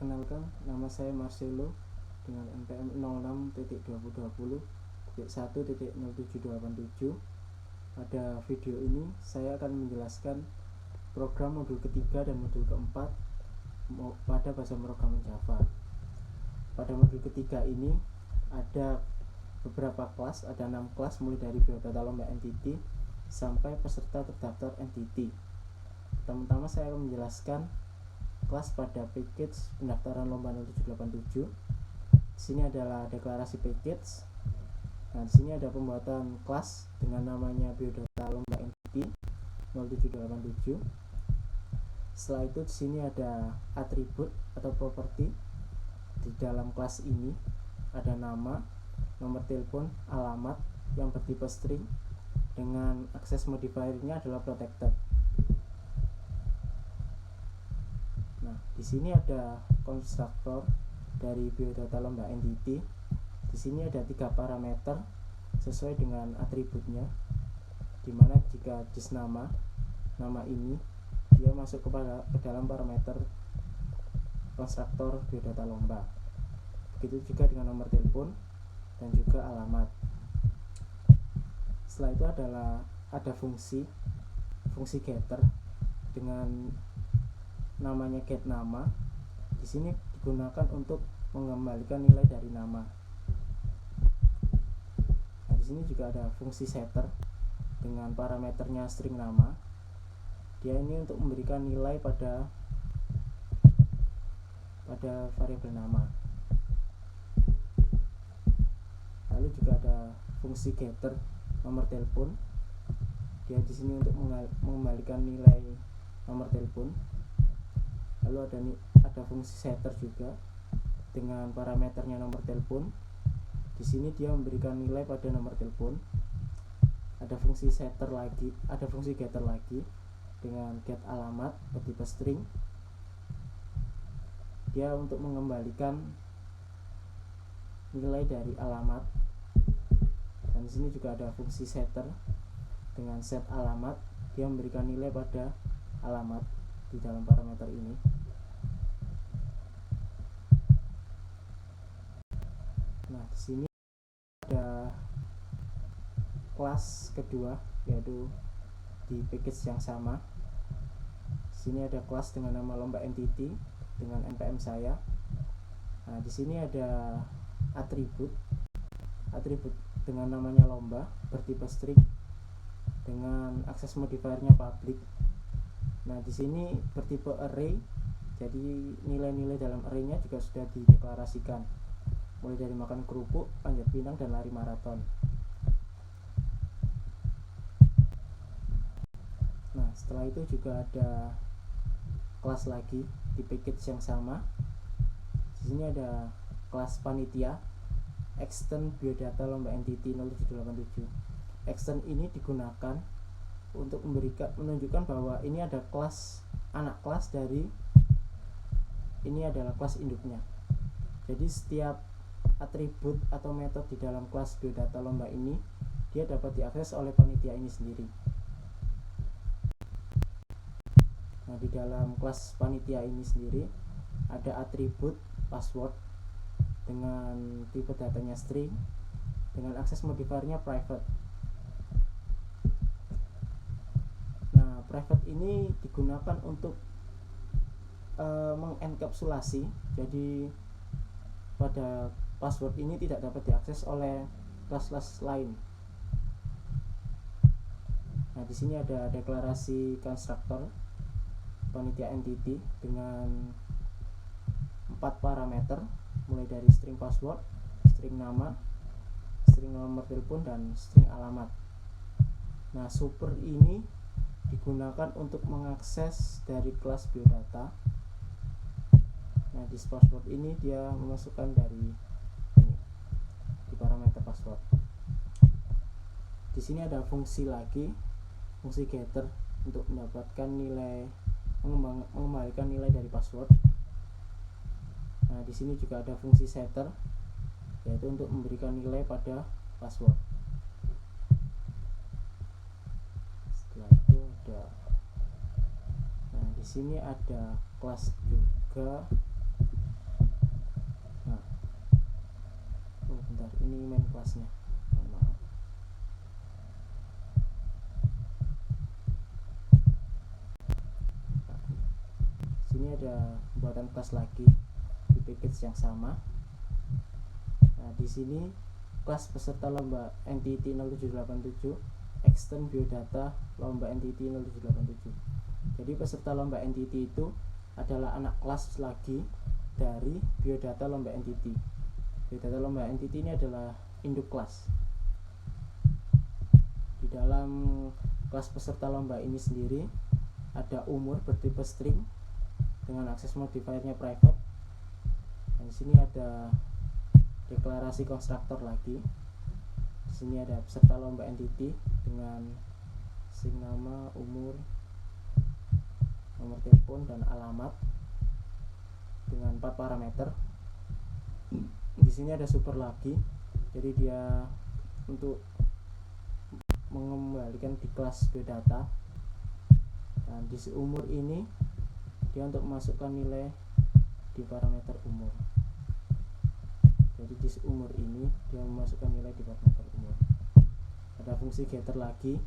Perkenalkan, nama saya Marcelo dengan NPM 06.2020.1.0787. Pada video ini saya akan menjelaskan program modul ketiga dan modul keempat pada bahasa pemrograman Java. Pada modul ketiga ini ada beberapa kelas, ada 6 kelas mulai dari biodata lomba entity sampai peserta terdaftar entity. Pertama-tama saya akan menjelaskan kelas pada package pendaftaran lomba 0787. Di sini adalah deklarasi package. Nah, di sini ada pembuatan kelas dengan namanya biodata lomba entity 0787. Setelah itu di sini ada atribut atau properti. Di dalam kelas ini ada nama, nomor telepon, alamat yang bertipe string dengan akses modifiernya adalah protected. Nah, di sini ada konstruktor dari biodata lomba entity. Di sini ada 3 parameter sesuai dengan atributnya, dimana jika dis nama ini dia masuk ke dalam parameter konstruktor biodata lomba. Begitu juga dengan nomor telepon dan juga alamat. Setelah itu ada fungsi getter dengan namanya get nama. Di sini digunakan untuk mengembalikan nilai dari nama. Nah, di sini juga ada fungsi setter dengan parameternya string nama. Dia ini untuk memberikan nilai pada variabel nama. Lalu juga ada fungsi getter nomor telepon. Dia di sini untuk mengembalikan nilai nomor telepon. Lalu ada fungsi setter juga dengan parameternya nomor telepon. Di sini dia memberikan nilai pada nomor telepon. Ada fungsi getter lagi dengan get alamat bertipe string. Dia untuk mengembalikan nilai dari alamat. Dan di sini juga ada fungsi setter dengan set alamat. Dia memberikan nilai pada alamat di dalam parameter ini. Nah, di sini ada kelas kedua, yaitu di package yang sama. Di sini ada kelas dengan nama lomba entity dengan npm saya. Nah, di sini ada atribut dengan namanya lomba bertipe string dengan akses modifiernya public. Nah, di sini bertipe array, jadi nilai-nilai dalam arraynya juga sudah dideklarasikan, mulai dari makan kerupuk, panjat pinang, dan lari maraton. Nah, setelah itu juga ada kelas lagi di package yang sama. Di sini ada kelas panitia, extend biodata lomba entity 0787. Extend ini digunakan untuk menunjukkan bahwa ini ada kelas, anak kelas dari ini adalah kelas induknya. Jadi setiap atribut atau metode di dalam kelas biodata lomba ini dia dapat diakses oleh panitia ini sendiri. Nah, di dalam kelas panitia ini sendiri ada atribut password dengan tipe datanya string dengan akses modifiernya private. Nah, private ini digunakan untuk mengenkapsulasi, jadi pada password ini tidak dapat diakses oleh kelas-kelas lain. Nah, di sini ada deklarasi konstruktor panitia entity dengan 4 parameter, mulai dari string password, string nama, string nomor telepon, dan string alamat. Nah, super ini digunakan untuk mengakses dari kelas biodata. Nah, di password ini dia memasukkan dari ini di parameter password. Di sini ada fungsi getter untuk mendapatkan nilai, mengembalikan nilai dari password. Nah, di sini juga ada fungsi setter, yaitu untuk memberikan nilai pada password. Setelah itu di sini ada kelas juga sebentar, ini main kelasnya, mohon maaf. Sini ada pembuatan kelas lagi di package yang sama. Nah, di sini kelas peserta lomba NTT 0787 extend biodata lomba NTT 0787. Jadi peserta lomba NTT itu adalah anak kelas lagi dari biodata lomba NTT. Biodata lomba NTT ini adalah induk kelas. Di dalam kelas peserta lomba ini sendiri ada umur bertipe string dengan akses modifiernya private. Dan di sini ada deklarasi konstruktor lagi. Di sini ada peserta lomba entity dengan string nama, umur, nomor telepon dan alamat dengan 4 parameter. Di sini ada super lagi. Jadi dia untuk mengembalikan di kelas biodata. Dan di umur ini dia untuk memasukkan nilai di parameter umur. Jadi di umur ini dia memasukkan nilai di parameter umur. Ada fungsi getter lagi,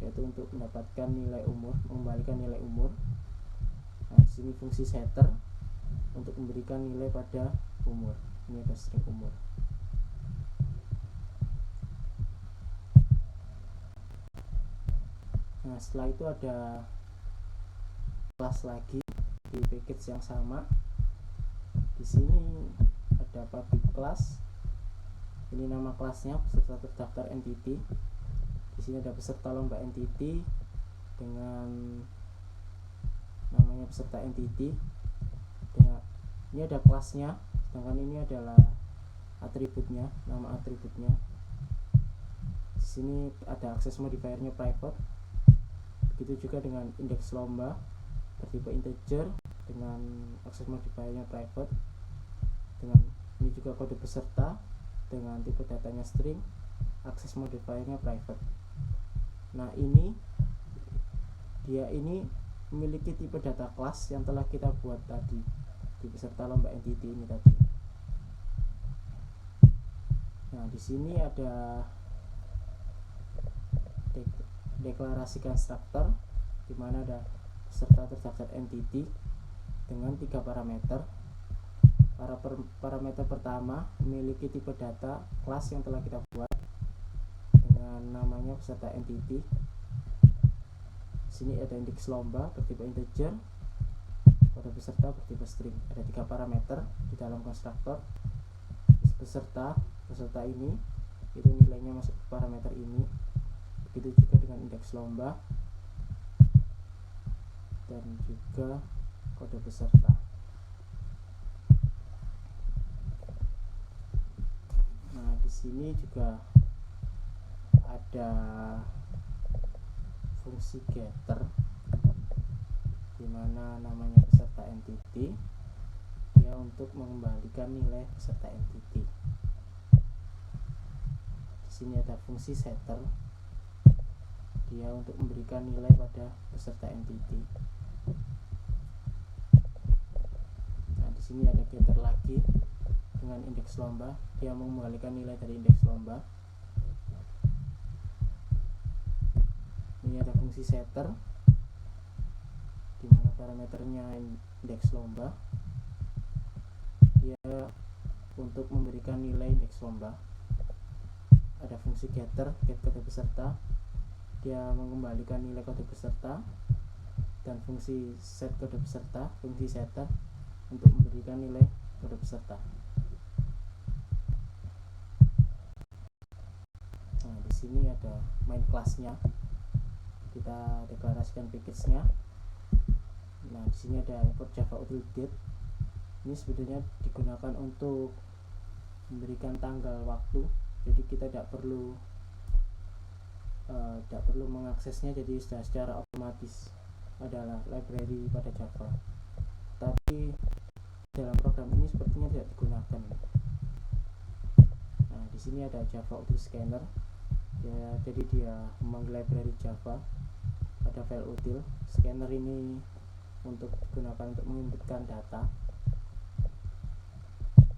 yaitu untuk mendapatkan nilai umur, mengembalikan nilai umur. Nah, di sini fungsi setter untuk memberikan nilai pada umur. Ini ada string umur. Nah, setelah itu ada kelas lagi di package yang sama. Di sini ada public class. Ini nama kelasnya peserta terdaftar entity. Di sini ada peserta lomba entity dengan namanya peserta entity. Dengan ini ada kelasnya, sedangkan ini adalah atributnya, nama atributnya. Di sini ada akses modifiernya private. Begitu juga dengan indeks lomba bertipe integer dengan akses modifiernya private. Dengan ini juga kode peserta dengan tipe datanya string, akses modifiernya private. Nah, dia ini memiliki tipe data kelas yang telah kita buat tadi di peserta lomba entity ini tadi. Nah, di sini ada deklarasi konstruktor di mana ada peserta terdaftar entity dengan 3 parameter. Parameter pertama memiliki tipe data kelas yang telah kita buat dengan namanya peserta entity. Di sini ada indeks lomba bertipe integer, kode peserta bertipe string. Ada 3 parameter di dalam konstruktor. Peserta ini itu nilainya masuk ke parameter ini. Begitu juga dengan indeks lomba dan juga kode peserta. Nah, di sini juga ada fungsi getter di mana namanya peserta entity, dia untuk mengembalikan nilai peserta entity. Di sini ada fungsi setter, dia untuk memberikan nilai pada peserta entity. Nah, di sini ada getter lagi dengan indeks lomba, dia mengembalikan nilai dari indeks lomba. Ini ada fungsi setter di mana parameternya indeks lomba, dia untuk memberikan nilai indeks lomba. Ada fungsi getter, get kode peserta, dia mengembalikan nilai kode peserta. Dan fungsi set kode peserta, fungsi setter untuk memberikan nilai kode peserta. Nah, di sini ada main kelasnya. Kita deklarasikan package-nya. Nah, di sini ada import Java util date. Ini sebenarnya digunakan untuk memberikan tanggal waktu. Jadi kita tidak perlu mengaksesnya, jadi sudah secara otomatis adalah library pada Java. Tapi dalam program ini sepertinya tidak digunakan. Nah, di sini ada Java util scanner. Ya, jadi dia memanggil library Java pada file util. Scanner ini untuk digunakan untuk menginputkan data.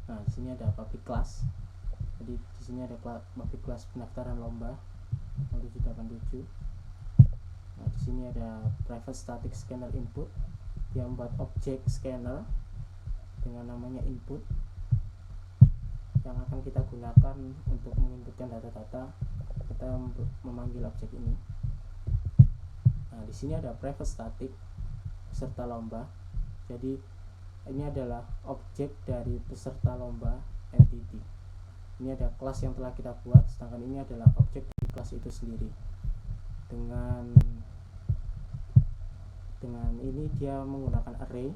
Nah, di sini ada public class. Jadi di sini ada objek kelas pendaftaran lomba 0787. Nah, di sini ada private static scanner input. Dia membuat objek scanner dengan namanya input yang akan kita gunakan untuk menginputkan data-data. Kita memanggil objek ini. Nah, di sini ada private static peserta lomba. Jadi ini adalah objek dari peserta lomba entity. Ini ada kelas yang telah kita buat, sedangkan ini adalah objek dari kelas itu sendiri. Dengan ini dia menggunakan array.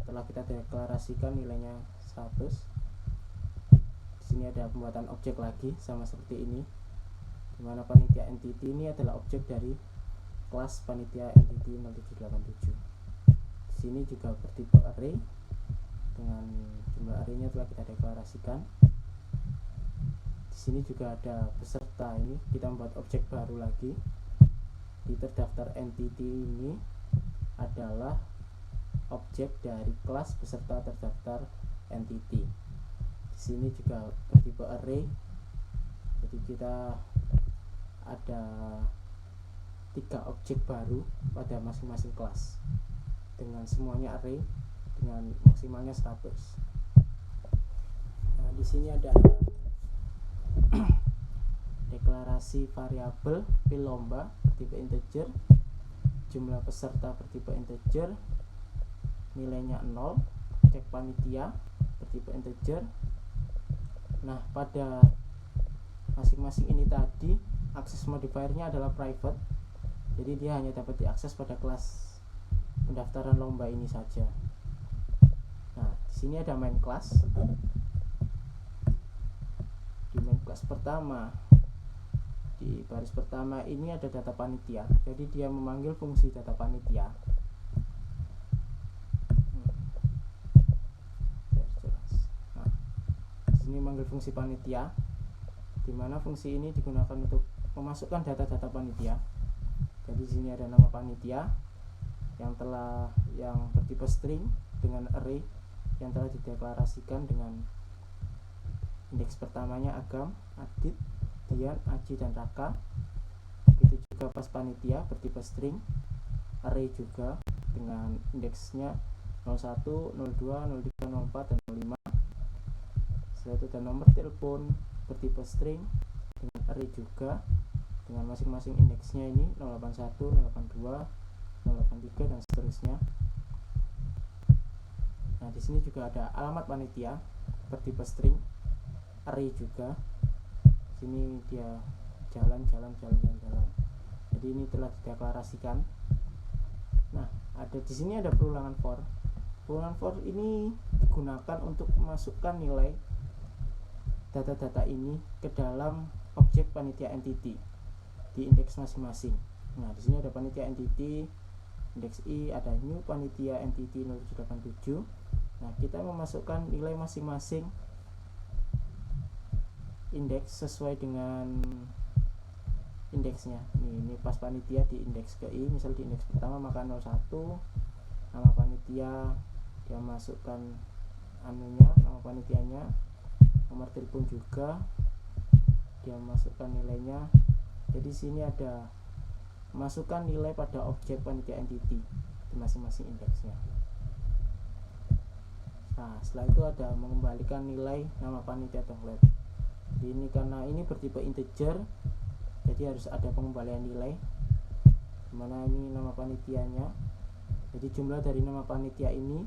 Telah kita deklarasikan nilainya 100. Di sini ada pembuatan objek lagi sama seperti ini, dimana panitia entity ini adalah objek dari kelas panitia entity 0787. Di sini juga bertipe array dengan jumlah arraynya telah kita deklarasikan. Di sini juga ada peserta, ini kita membuat objek baru lagi. Di terdaftar entity ini adalah objek dari kelas peserta terdaftar entity. Di sini juga bertipe array. Jadi kita ada 3 objek baru pada masing-masing kelas dengan semuanya array dengan maksimalnya 100. Nah, di sini ada deklarasi variabel pil lomba bertipe integer, jumlah peserta bertipe integer, nilainya 0, cek panitia bertipe integer. Nah, pada masing-masing ini tadi akses modifiernya adalah private, jadi dia hanya dapat diakses pada kelas pendaftaran lomba ini saja. Nah, di sini ada main class. Di main class pertama, di baris pertama ini ada data panitia, jadi dia memanggil fungsi data panitia. Nah, di sini memanggil fungsi panitia, di mana fungsi ini digunakan untuk memasukkan data-data panitia. Jadi di sini ada nama panitia yang bertipe string dengan array yang telah dideklarasikan dengan indeks pertamanya Agam, Adit, Dian, Aji, dan Raka. Begitu juga pas panitia bertipe string, array juga dengan indeksnya 01, 02, 03, 04, dan 05. Setelah itu ada nomor telepon bertipe string dengan array juga dengan masing-masing indeksnya ini 081, 082, 083, dan seterusnya. Nah, di sini juga ada alamat panitia bertipe string, array juga. Di sini dia jalan. Jadi ini telah dideklarasikan. Nah, di sini ada perulangan for. Perulangan for ini digunakan untuk memasukkan nilai data-data ini ke dalam objek panitia entity di indeks masing-masing. Nah, di sini ada panitia entity indeks I, ada new panitia entity 0787. Nah, kita memasukkan nilai masing-masing indeks sesuai dengan indeksnya. Ini pas panitia di indeks ke I, misal di indeks pertama maka 01, nama panitia dia masukkan nama panitianya, nomor telepon juga dia masukkan nilainya. Jadi sini ada masukkan nilai pada objek panitia entity di masing-masing indeksnya. Nah, setelah itu ada mengembalikan nilai nama panitia template. Jadi ini karena ini bertipe integer, jadi harus ada pengembalian nilai, dimana ini nama panitianya. Jadi jumlah dari nama panitia ini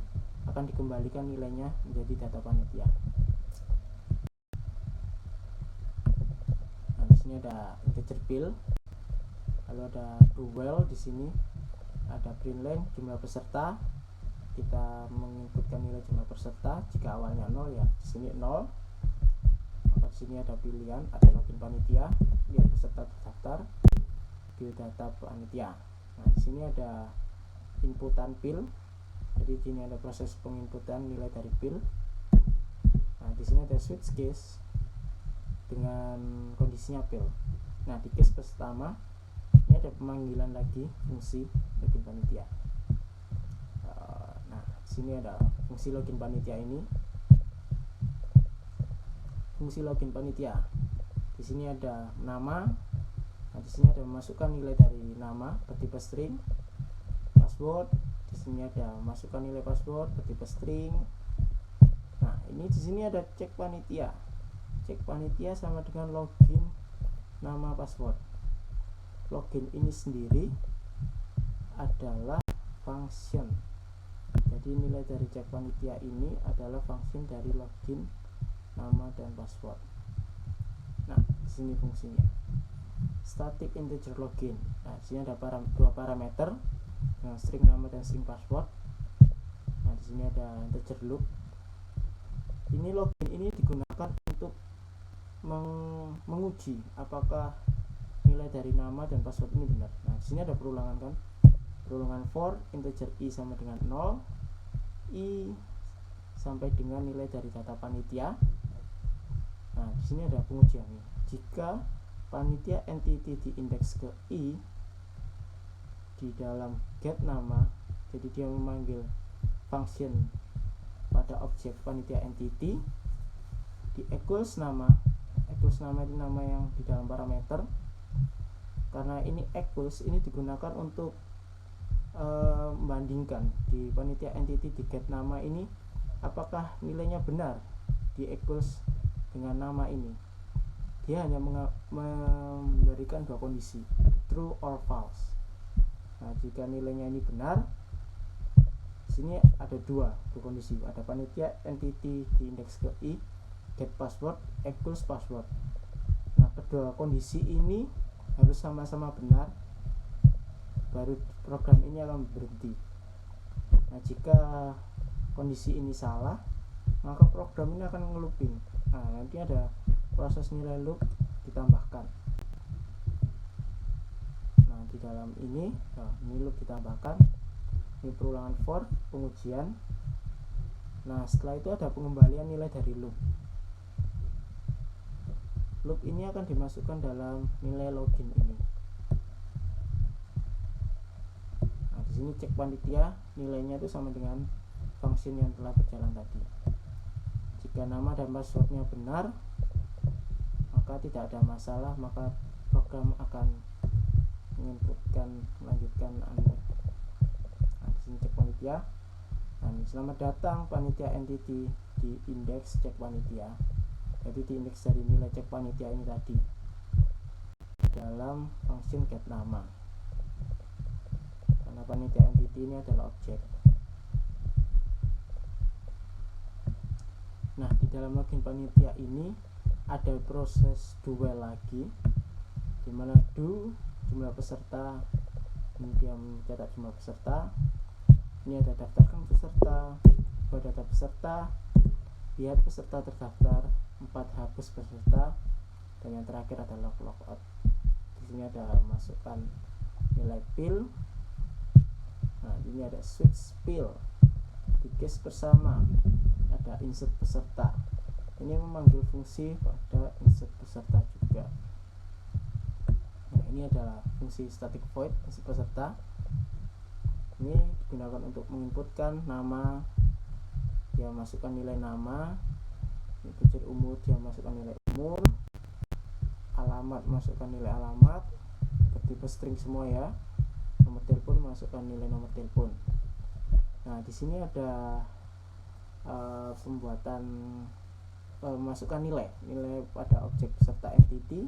akan dikembalikan nilainya menjadi data panitia. Nah, di sini ada integer pil, lalu ada do well. Di sini ada print line jumlah peserta. Kita menginputkan nilai jumlah peserta. Jika awalnya 0 ya di sini 0. Maka di sini ada pilihan, ada login panitia, lihat peserta terdaftar, build data panitia. Nah, di sini ada inputan pil. Jadi di sini ada proses penginputan nilai dari pil. Nah, di sini ada switch case dengan kondisinya pil. Nah, di case pertama ini ada pemanggilan lagi fungsi login panitia. Nah, di sini ada fungsi login panitia ini. fungsi login panitia. Di sini ada nama. Nah, di sini ada memasukkan nilai dari nama bertipe string, password. Di sini ada masukkan nilai password bertipe string. Nah, ini di sini ada cek panitia. Cek panitia sama dengan login nama password. Login ini sendiri adalah function. Jadi nilai dari cek panitia ini adalah function dari login nama dan password. Nah, di sini fungsinya. Static integer login. Nah, di sini ada dua parameter dengan string nama dan string password. Nah, di sini ada integer loop. Ini login ini digunakan untuk menguji apakah nilai dari nama dan password ini benar. Nah, di sini ada perulangan kan? Perulangan for integer i sama dengan 0, i sampai dengan nilai dari data panitia. Nah, di sini ada pengujiannya. Jika panitia entity diindeks ke i di dalam get nama, jadi dia memanggil function pada objek panitia entity di equals nama itu nama yang di dalam parameter. Karena ini equals, ini digunakan untuk membandingkan di panitia entity di get nama ini apakah nilainya benar di equals dengan nama ini. Dia hanya memberikan dua kondisi, true or false. Nah, jika nilainya ini benar, di sini ada dua kondisi, ada panitia entity diindeks ke i, get password equals password. Nah, kedua kondisi ini harus sama-sama benar, baru program ini akan berhenti. Nah, jika kondisi ini salah, maka program ini akan nge-looping. Nah, nanti ada proses nilai loop ditambahkan. Nah, di dalam ini loop ditambahkan. Ini perulangan for, pengujian. Nah, setelah itu ada pengembalian nilai dari loop. Loop ini akan dimasukkan dalam nilai login ini. Nah, di sini cek panitia, nilainya itu sama dengan function yang telah berjalan tadi. Jika nama dan passwordnya benar, maka tidak ada masalah, maka program akan melanjutkan anu. Nah, di sini cek panitia. Nah, selamat datang panitia entity di indeks cek panitia. Jadi di indeks dari nilai cek panitia ini tadi dalam function get nama. Karena panitia entity ini adalah objek. Nah, di dalam login panitia ini ada proses do while lagi, dimana do jumlah peserta, kemudian mencatat jumlah peserta. Ini ada daftarkan peserta, buat data peserta, lihat peserta terdaftar, 4 hapus peserta, dan yang terakhir adalah logout. Di sini ada masukkan nilai pil. Nah, ini ada switch pil, di case bersama ada insert peserta. Ini memanggil fungsi pada insert peserta juga. Nah, ini adalah fungsi static void insert peserta. Ini digunakan untuk menginputkan nama, dia masukkan nilai nama, integer umur dia masukkan nilai umur, alamat masukkan nilai alamat, bertipe string semua ya, nomor telepon masukkan nilai nomor telepon. Nah, di sini ada pembuatan masukkan nilai pada objek peserta entity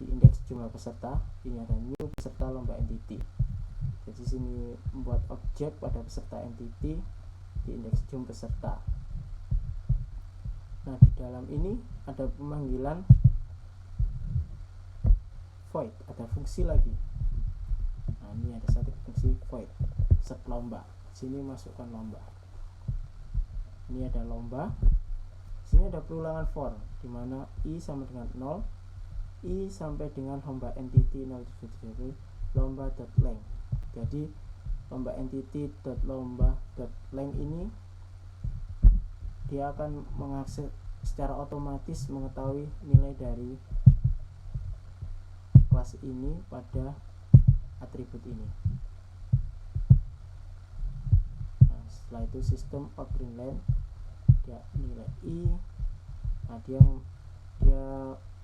di indeks jumlah peserta. Ini ada new peserta lomba entity. Jadi sini membuat objek pada peserta entity di indeks jumlah peserta. Nah, di dalam ini ada pemanggilan void, ada fungsi lagi. Nah, ini ada satu fungsi void set lomba. Sini masukkan lomba. Ini ada lomba. Sini ada perulangan for, di mana i sama dengan 0, i sampai dengan lomba entity 0.0 lomba.length. Jadi lomba entity.lomba.length ini dia akan mengakses secara otomatis mengetahui nilai dari kelas ini pada atribut ini. Nah, setelah itu sistem outprint len dia nilai i Nah, dia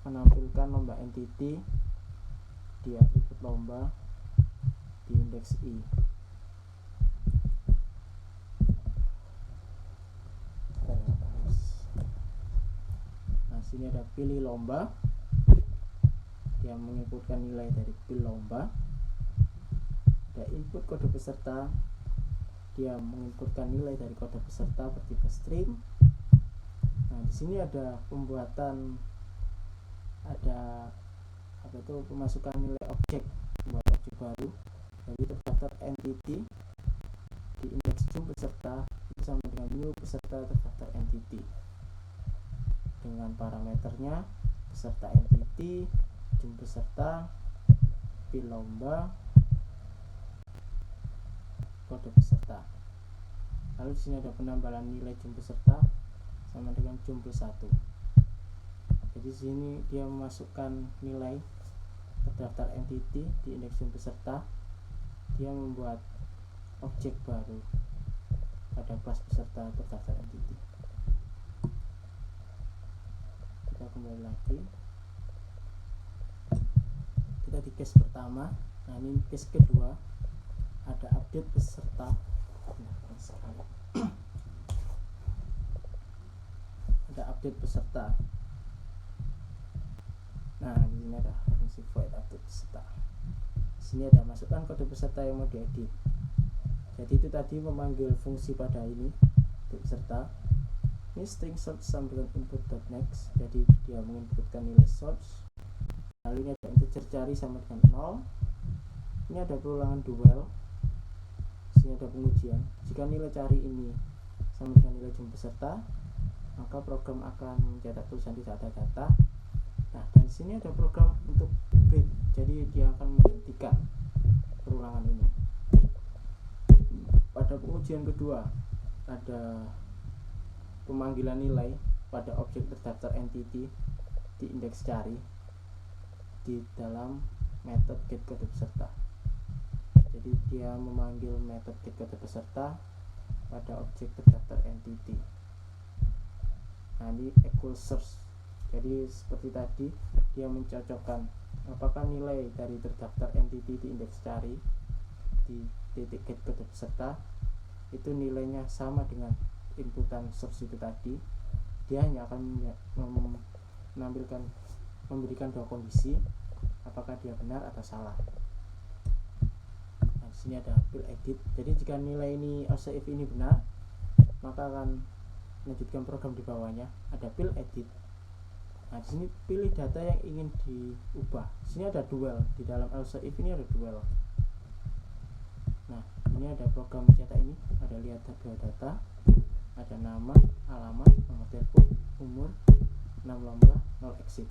menampilkan lomba entity di atribut lomba di indeks I. Nah, sini ada pilih lomba, dia menginputkan nilai dari pil lomba. Ada input kode peserta, dia menginputkan nilai dari kode peserta bertipe string. Nah, di sini ada pembuatan, ada pemasukan nilai objek, membuat objek baru. Jadi terdaftar entity di indeks jum peserta itu sama dengan new peserta terdaftar entity dengan parameternya peserta entity, jum peserta, pil lomba, kode peserta. Lalu di sini ada penambahan nilai jum peserta sama dengan jum plus 1. Jadi di sini dia memasukkan nilai terdaftar entity di indeks jum peserta. Dia membuat objek baru pada kelas peserta terdaftar entity. Kita kembali lagi, kita di case pertama. Nah, ini case kedua, ada update peserta. Ada update peserta. Nah, di sini ada fungsi void update peserta. Di sini ada masukkan kode peserta yang mau diedit. Jadi itu tadi memanggil fungsi pada ini update peserta. Ini string search sama dengan input.next. Jadi dia menginputkan nilai search. Lalu ini ada integer cari sama dengan 0. Ini ada perulangan dual. Di sini ada pengujian. Jika nilai cari ini sama dengan nilai jum peserta, maka program akan mencetak tulisan tidak ada data. Nah, dan sini ada program untuk break. Jadi dia akan menghentikan perulangan ini. Pada pengujian kedua ada pemanggilan nilai pada objek terdaftar entity di indeks cari di dalam method get kode peserta. Jadi dia memanggil method get kode peserta pada objek terdaftar entity. Nah, ini equal search. Jadi seperti tadi dia mencocokkan apakah nilai dari terdaftar entity di indeks cari di titik get kode peserta itu nilainya sama dengan inputan search itu tadi. Dia hanya akan memberikan dua kondisi, apakah dia benar atau salah. Nah, di sini ada fill edit. Jadi jika nilai ini else if ini benar, maka akan melanjutkan program di bawahnya. Ada fill edit. Nah, di sini pilih data yang ingin diubah. Di sini ada dual. Di dalam else if ini ada dual. Nah, ini ada program mencetak ini. Ada lihat dua data. Ada nama, alamat, nomor telepon, umur, 6 lomba, 0 exit.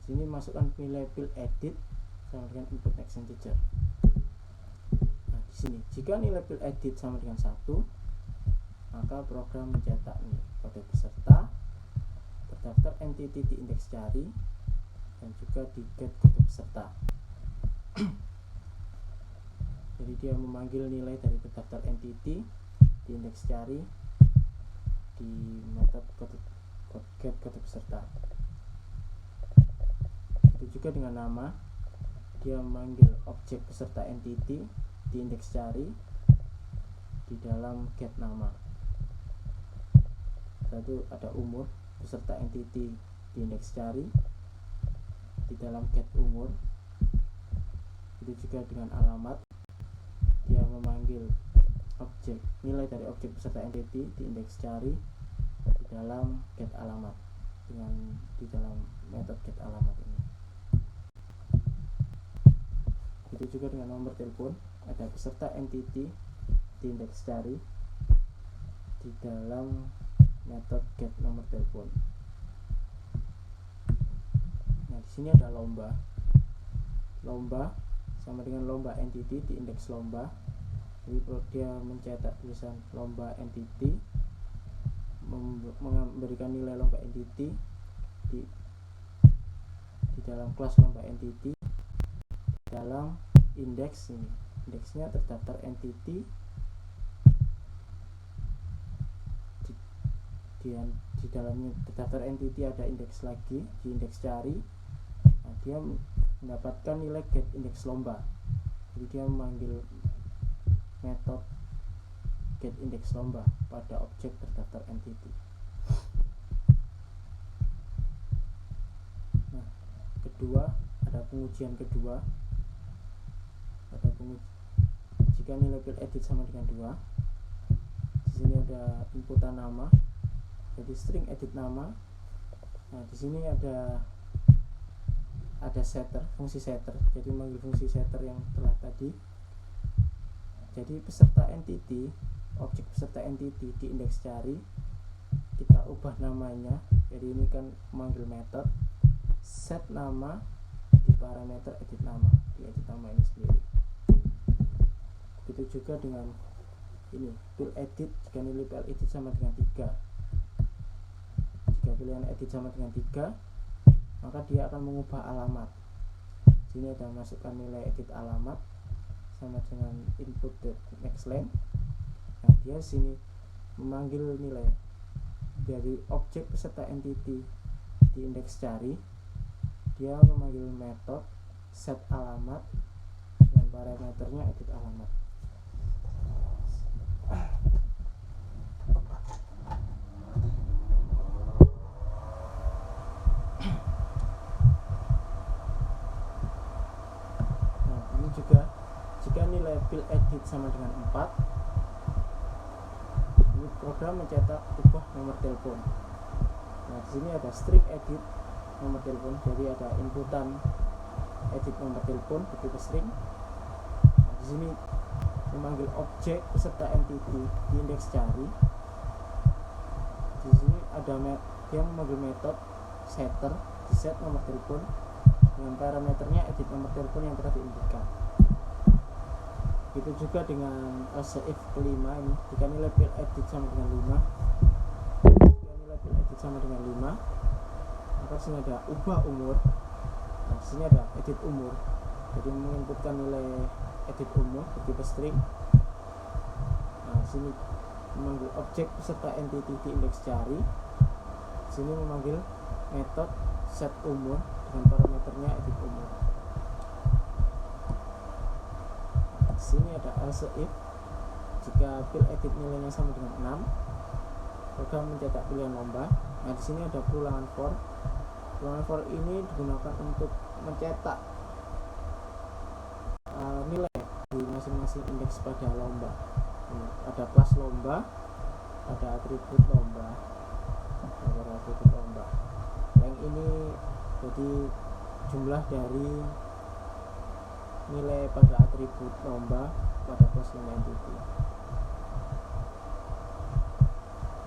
Sini masukkan nilai fill edit sama dengan input next integer. Nah, di sini jika nilai fill edit sama dengan 1, maka program mencetak nih kode peserta, terdaftar entity di indeks cari, dan juga di get kode peserta. Jadi dia memanggil nilai dari terdaftar entity di indeks cari di method get kode peserta. Itu juga dengan nama, dia memanggil objek peserta entity di indeks cari di dalam get nama. Lalu ada umur peserta entity di indeks cari di dalam get umur. Itu juga dengan alamat, dia memanggil objek nilai dari objek peserta entity di indeks cari di dalam get alamat di dalam method get alamat ini. Itu juga dengan nomor telepon, ada peserta entity di indeks cari di dalam method get nomor telepon. Nah, di sini ada lomba sama dengan lomba entity di indeks lomba. Jadi dia mencetak tulisan lomba entity, memberikan nilai lomba entity di dalam kelas lomba entity dalam indeks ini. Indeksnya terdaftar entity di di dalamnya terdaftar entity ada indeks lagi di indeks cari. Nah, dia mendapatkan nilai get indeks lomba. Jadi dia memanggil metode get indeks lomba pada objek terdaftar entity. Nah, kedua ada pengujian kedua. Jika nilai field edit sama dengan 2, di sini ada inputan nama, jadi string edit nama. Nah, di sini ada setter, fungsi setter, jadi memanggil fungsi setter yang telah tadi. Jadi peserta entity, objek peserta entity di indeks cari kita ubah namanya. Jadi ini kan memanggil metode set nama di parameter edit nama, di edit nama ini sendiri. Begitu juga dengan ini field edit. Jika nilai field edit sama dengan 3, jika pilihan edit sama dengan 3, maka dia akan mengubah alamat. Sini ada masukkan nilai edit alamat sama dengan input next line. Nah, dia sini memanggil nilai dari objek peserta entity di indeks cari. Dia memanggil metode set alamat dengan parameternya edit alamat. Juga jika nilai field edit sama dengan 4, ini program mencetak ubah nomor telepon. Nah, di sini ada string edit nomor telepon, jadi ada inputan edit nomor telepon begitu string. Nah, di sini memanggil objek peserta entity di indeks cari. Di sini ada dia memanggil metode setter di set nomor telepon dengan parameternya edit nomor telepon yang telah diinputkan. Begitu juga dengan else if kelima ini, jika nilai field edit sama dengan 5, maka sini ada ubah umur. Nah, di sini ada edit umur, jadi menginputkan nilai edit umur bertipe string. Nah, di sini memanggil objek peserta entity di indeks cari. Di sini memanggil metode set umur dengan parameternya edit umur. Di sini ada else if. Jika field edit nilainya sama dengan 6, program mencetak pilihan lomba. Nah, di sini ada perulangan for. Perulangan for ini digunakan untuk mencetak nilai di masing-masing indeks pada lomba. Ada kelas lomba, ada atribut lomba, Yang ini jadi jumlah dari nilai pada atribut lomba pada kelas lomba entity.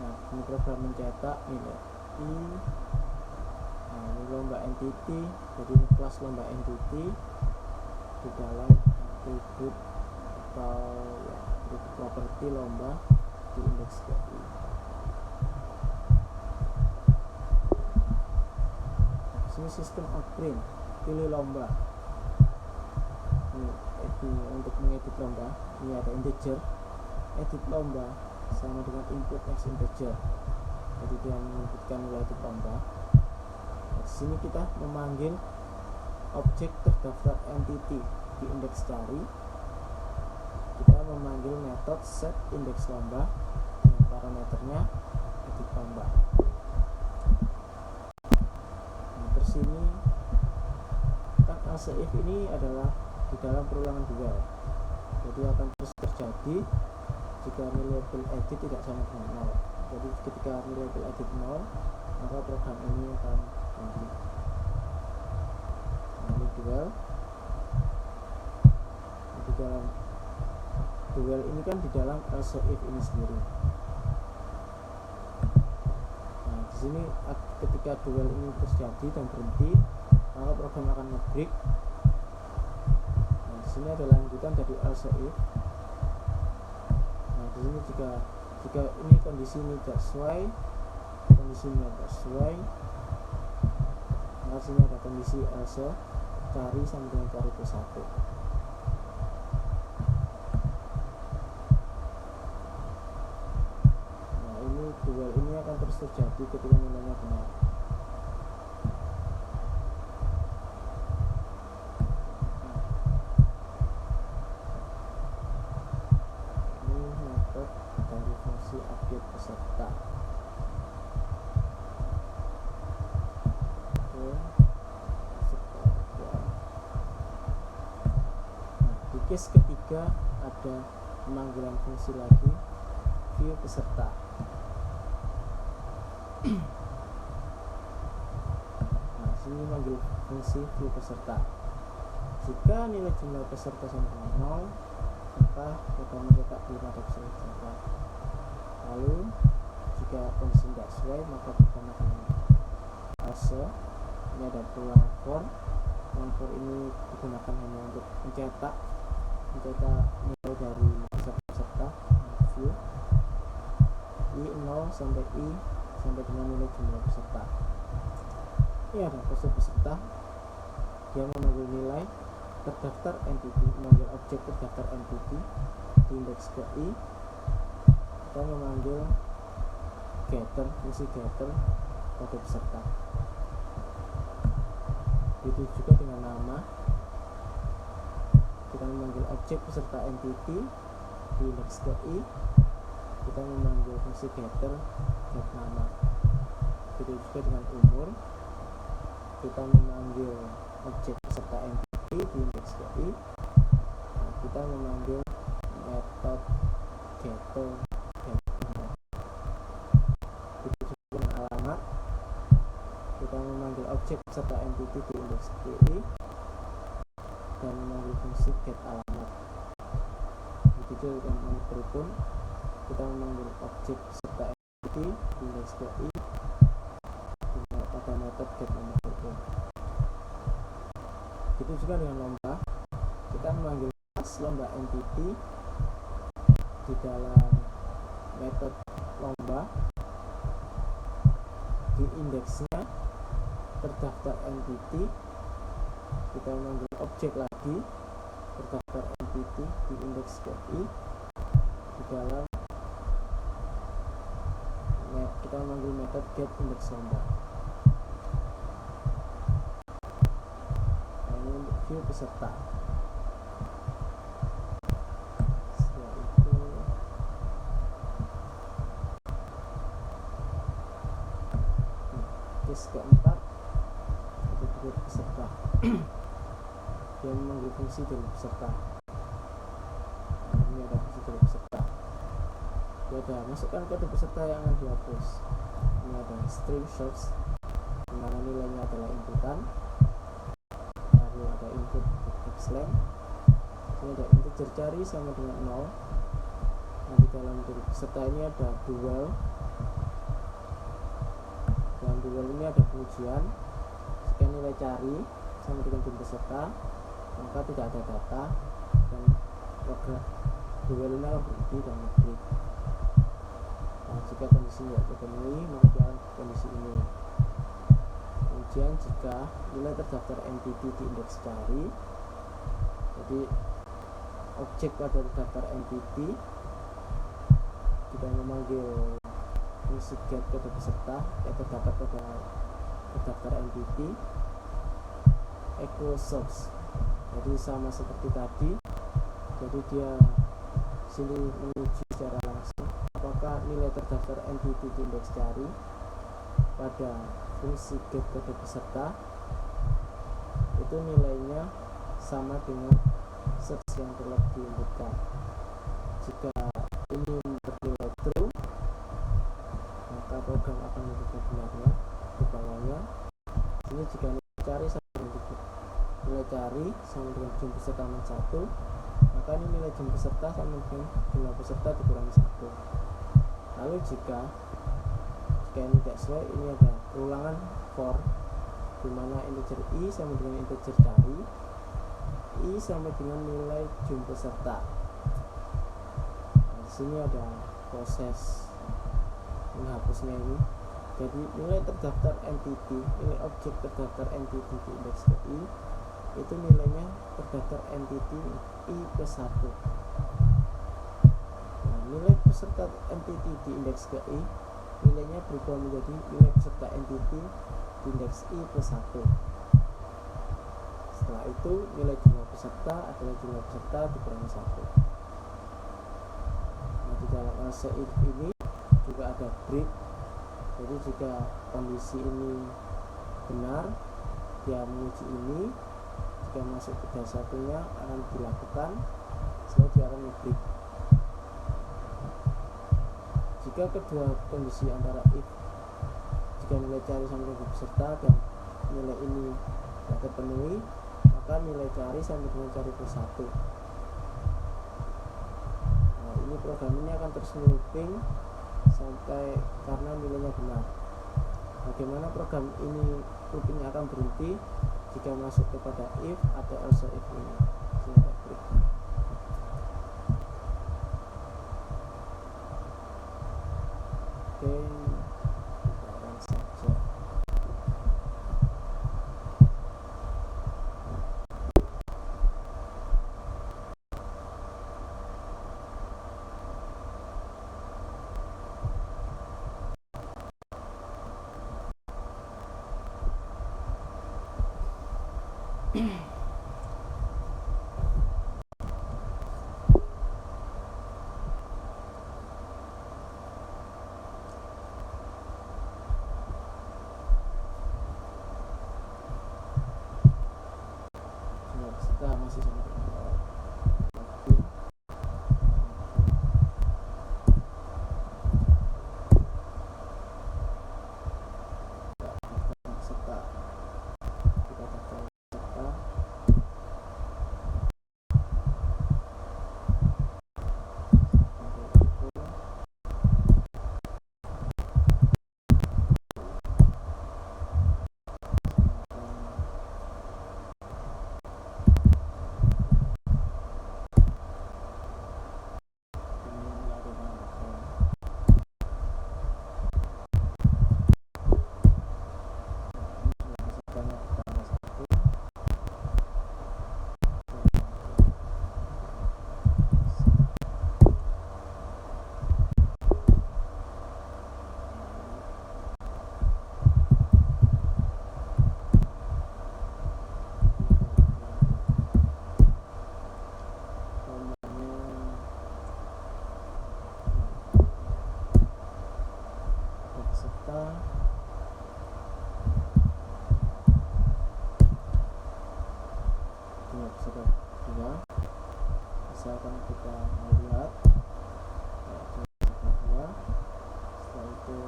Nah, ini program mencetak nilai i. Nah, ini lomba entity, jadi ini kelas lomba entity di dalam atribut atau atribut properti lomba di indeks i. Nah, sini sistem outprint, pilih lomba. Ini untuk mengedit lomba, ini ada integer, edit lomba sama dengan input next integer, jadi dia menginputkan nilai edit lomba. Nah, di sini kita memanggil objek terdaftar entity di indeks cari. Kita memanggil metode set indeks lomba dengan parameternya edit lomba. Nah, terus ini kan else if ini adalah di dalam perulangan dual, jadi akan terus terjadi jika nilai field edit tidak sama dengan 0. Jadi ketika nilai field edit 0, maka program ini akan mati. Nah, ini dual. Di dalam dual ini kan di dalam else if ini sendiri. Nah, di sini ketika dual ini terjadi dan berhenti, maka program akan nge-break. Ini adalah lanjutan dari else if. Nah, di sini jika ini kondisi ini tidak sesuai, kondisinya tidak sesuai, maka sini ada kondisi else cari sama dengan cari ke 1. Nah, ini dual ini akan terus harus terjadi ketika nilainya benar. Ini metode dari fungsi update peserta. Di case ketiga ada pemanggilan fungsi lagi, view peserta. Nah, sini manggil fungsi view peserta. Jika nilai jumlah peserta sama dengan 0, maka program mencetak belum ada peserta. Lalu jika kondisi tidak sesuai, maka program akan else. Ini ada pulang for. Pulang for ini digunakan hanya untuk mencetak nilai dari peserta view i0 sampai i sampai dengan nilai jumlah peserta. Ini ada proses peserta, dia memanggil nilai terdaftar entity, memanggil objek terdaftar entity di indeks ke i, atau memanggil getter, fungsi getter kode peserta. Itu juga dengan nama, kita memanggil objek peserta entity di indeks ke i, kita memanggil fungsi getter get nama. Itu juga dengan umur, kita memanggil objek peserta entity di indeks ke i, nah, kita memanggil metode getter get nama. Itu juga dengan alamat, kita memanggil objek peserta entity di indeks ke i dan memanggil fungsi get alamat. Itu juga dengan berhubung, kita memanggil objek peserta entity di indeks ke i pada metode get nomor berhubung. Itu juga dengan lomba, kita memanggil kelas lomba entity di dalam metode lomba, di indeksnya terdaftar entity, kita memanggil objek lagi terdaftar entity di indeks ke i di dalam kita memanggil metode get indeks lomba. Nah, ini untuk view peserta. Setelah itu case keempat itu juga peserta. Dia memanggil fungsi dari peserta. Nah, ini ada fungsi dari peserta. Dia ada masukkan kode peserta yang akan dihapus. Ini ada stream source, dimana nilainya adalah inputan. Lalu ada input xlang. Ini ada integer cari sama dengan 0. Nah, di dalam dari peserta ini ada dual. Dalam dual ini ada pengujian. Jika nilai cari sama dengan jumlah peserta, maka tidak ada data dan program dual ini akan berhenti dan break. Nah, jika kondisi tidak terpenuhi, maka dia akan kondisi ini. Kemudian jika nilai terdaftar entity di indeks cari, jadi objek pada terdaftar entity, kita memanggil fungsi get kode peserta yang terdapat pada terdaftar entity equal source. Jadi sama seperti tadi, jadi dia sini menguji secara langsung apakah nilai terdaftar entity di indeks cari pada fungsi get kode peserta itu nilainya sama dengan search yang telah diinputkan. Jika ini bernilai true, maka program akan menunjukkan benarnya di bawahnya. Ini jika nilai cari sama dengan jumlah peserta min 1, maka ini nilai jumlah peserta sama dengan jumlah peserta dikurangi 1. Lalu jika ini tidak sesuai, ini ada ulangan for, dimana integer i sama dengan integer cari, i sama dengan nilai jumlah peserta. Nah, di sini ada proses menghapusnya ini. Jadi nilai terdaftar entity, nilai objek terdaftar entity di indeks ke i itu nilainya terdaftar entity i plus 1. Nah, nilai peserta entity di indeks ke i nilainya berubah menjadi nilai peserta entity di indeks I plus 1. Setelah itu nilai jumlah peserta adalah jumlah peserta dikurangi 1. Nah, di dalam else if ini juga ada break. Jadi jika kondisi ini benar, dia menguji ini, jika masuk ke satunya akan dilakukan, setelah dia akan break. Jika kedua kondisi antara if, jika nilai cari sampai dengan peserta dan nilai ini tidak terpenuhi, maka nilai cari sampai dengan cari plus 1. Nah, ini program ini akan terus looping sampai karena nilainya benar. Bagaimana program ini loopingnya akan berhenti jika masuk kepada if atau else if ini. Oke, kita run saja. Kita masih sama dengan login. Peserta, kita daftar peserta. Sudah dua, misalkan kita mau lihat dua, setelah itu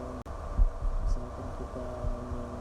misalkan kita ingin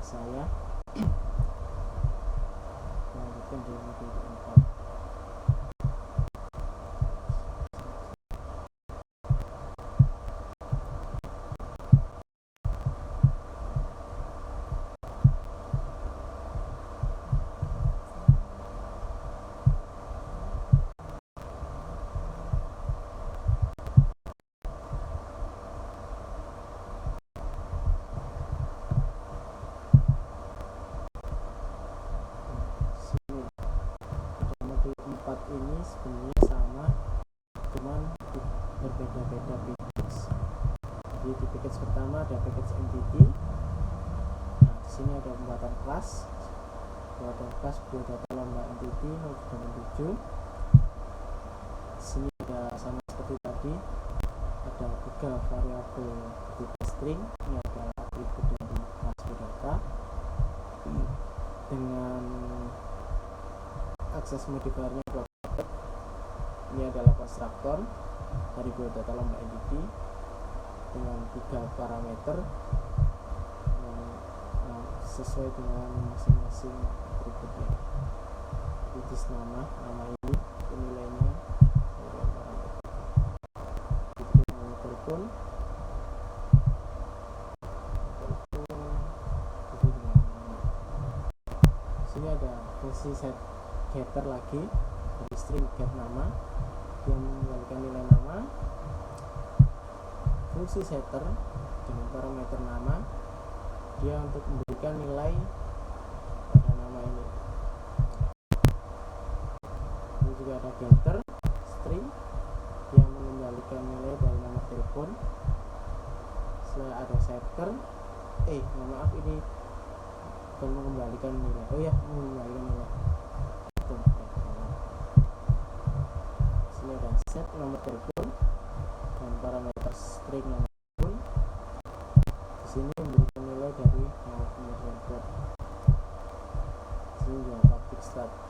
saya lanjutkan di modul keempat. Ini sebenarnya sama, cuman berbeda-beda package. Jadi di package pertama ada package entity. Nah, di sini ada pembuatan kelas. Pembuatan kelas buat data lambda entity 0,7. sini ada sama seperti tadi, ada 3 variabel tipe string. Ini ada atribut dari kelas data dengan akses modifiernya protected. Ini adalah konstruktor dari biodata lomba entity dengan 3 parameter yang sesuai dengan masing-masing atributnya. Jenis nama ini nilainya telepon sini ada fungsi set getter lagi dari string get nama yang mengembalikan nilai nama. Fungsi setter dengan parameter nama dia untuk memberikan nilai pada nama ini. Ini juga ada getter string yang mengembalikan nilai dari nama telepon. Setelah ada setter maaf, ini bukan mengembalikan nilai, mengembalikan nilai. Setelah ada set nomor telepon dan parameter string nomor telepon, di sini memberikan nilai dari nama telepon. Di sini juga public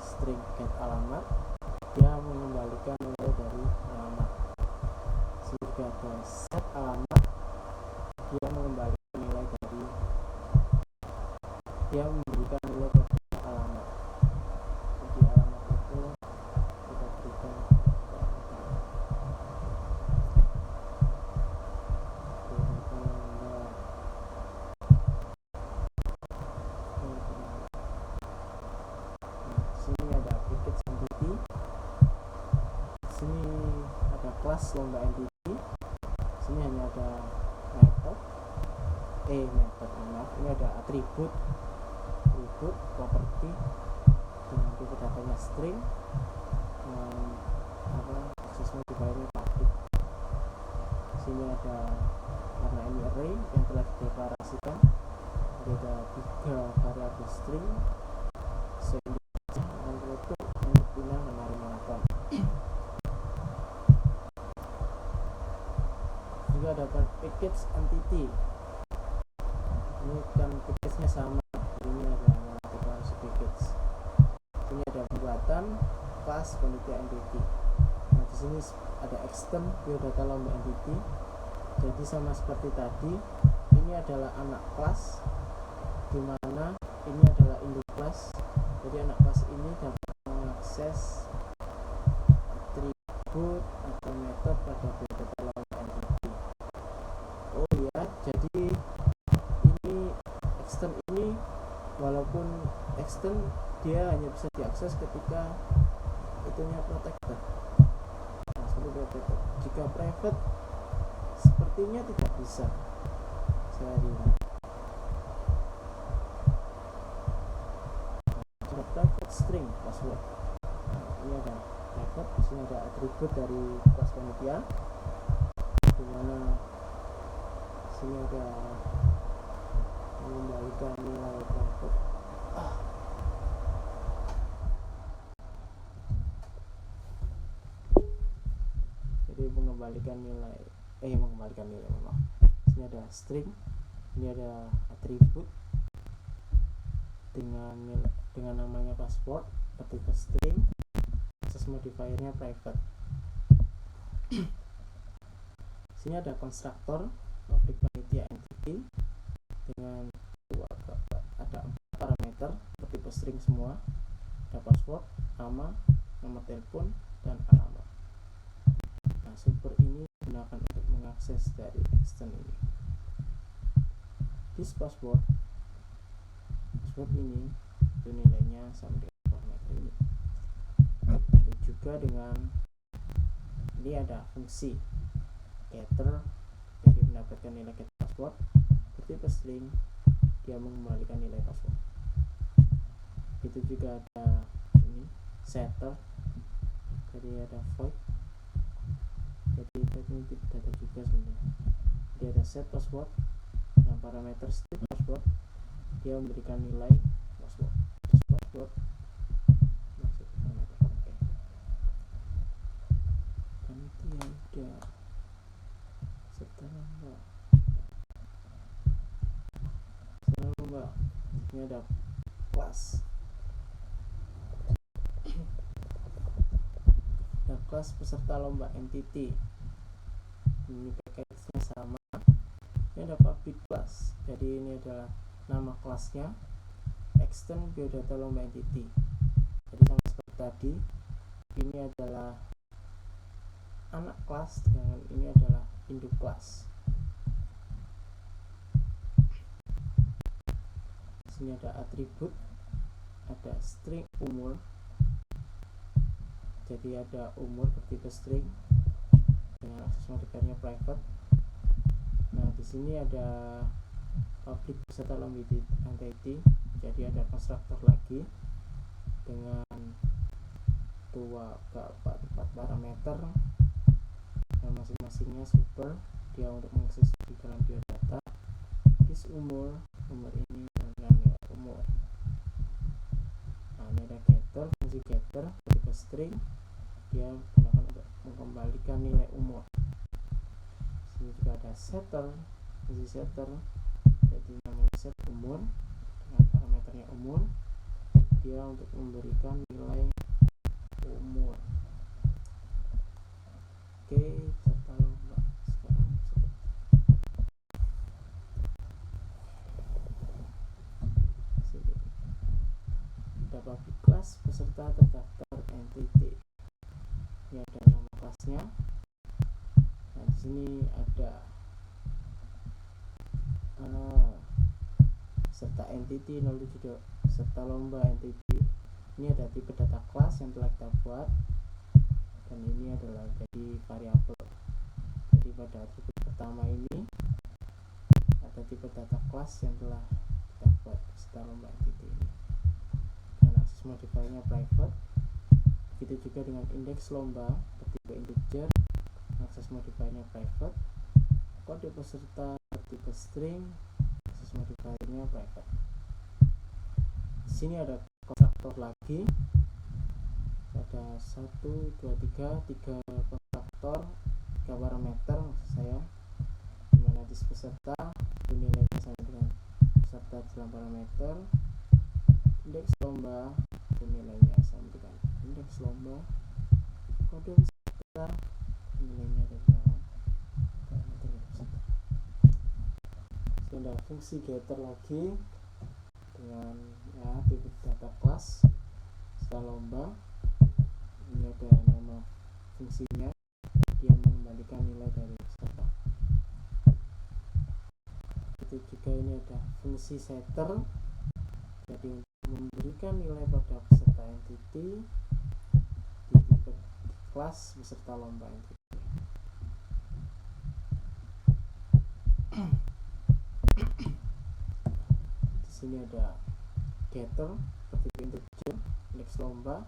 string get alamat, dia mengembalikan nilai dari alamat. Jika ada set alamat, dia mengembalikan nilai dari memberikan nilai dari alamat. Jadi alamat itu kita berikan sini ada package entity. Sini ada kelas lomba entity. Sini hanya ada method. Ini ada atribut properti dengan tipe datanya string dan akses modifiernya public. Sini ada, karena ini array yang telah dideklarasikan, ada 3 variabel string dan itu untuk pindah menarik apa. Juga ada package entity. Ini kan package-nya sama. Ini ada deklarasi package. Ini ada pembuatan kelas panitia entity. Nah, di sini ada extend biodata lomba entity. Jadi sama seperti tadi, ini adalah anak kelas, di mana ini adalah induk kelas. Jadi anak kelas ini dapat mengakses atribut atau metode pada biodata lomba entity. Jadi ini extend ini, walaupun extend dia hanya bisa diakses ketika itunya protected. Nah, seperti protected. Jika private sepertinya tidak bisa. Saya lihat. Ada private string password. Nah, ini ada private, di sini ada atribut dari kelas panitia, di mana sini ada mengembalikan nilai private. Jadi mengembalikan nilai sini ada string, ini ada atribut dengan namanya password bertipe string, akses modifiernya private. Sini ada konstruktor objek panitia entity dengan ada 4 parameter bertipe string semua. Ada password, nama, nomor telepon, dan alamat. Nah, sumber ini digunakan untuk mengakses dari extend ini. This password ini itu nilainya sama dengan parameter ini. Itu juga dengan ini ada fungsi getter, jadi mendapatkan nilai get password bertipe string, dia mengembalikan nilai password. Itu juga ada ini setter, jadi ada void, jadi ini data juga sebenarnya. Dia ada set password dengan parameter string password, dia memberikan nilai password masuk parameter. Ini ada kelas. Ada kelas peserta lomba entity. Ini package-nya sama. Ini ada public class. Jadi ini adalah nama kelasnya, extend biodata lomba entity. Jadi sama seperti tadi, ini adalah anak kelas, dan ini adalah induk kelas. Di sini ada atribut, ada string umur. Jadi ada umur bertipe string dengan akses modifiernya private. Nah, di sini ada public beserta lomba entity. Jadi ada konstruktor lagi dengan 4 parameter, dan masing-masingnya super. Dia untuk mengakses di dalam biodata. This umur ini dengan nilai umur. Nah, ini ada getter, fungsi getter bertipe string. Dia gunakan untuk mengembalikan nilai umur. Sini juga ada setter, fungsi setter. Jadi namanya set umur dengan parameternya umur. Dia untuk memberikan nilai umur. Oke, peserta lomba sekarang ada public class peserta terdaftar entity. Ini ada nama kelasnya. Nah, di sini ada serta entity 07 serta lomba entity. Ini ada tipe data kelas yang telah kita buat, dan ini adalah jadi variabel. Jadi pada atribut pertama ini ada tipe data kelas yang telah kita buat serta lomba entity ini, dengan akses modifiernya private. Begitu juga dengan indeks lomba bertipe integer, akses modifiernya private. Kode peserta bertipe string, akses modifiernya private. Di sini ada konstruktor lagi. Ada 1, 2, 3 konstruktor, 3 parameter maksud saya, dimana di peserta itu nilainya sama dengan peserta dalam parameter. Indeks lomba itu nilainya sama dengan indeks lomba. Kode peserta nilainya ada dalam parameter peserta. Ada fungsi getter lagi dengan tipe data class setelah lomba. Ini ada nama fungsinya, dia mengembalikan nilai dari peserta. Itu juga ini ada fungsi setter, jadi memberikan nilai pada peserta entity di tipe kelas beserta lomba entity. Di sini ada getter bertipe integer, indeks lomba,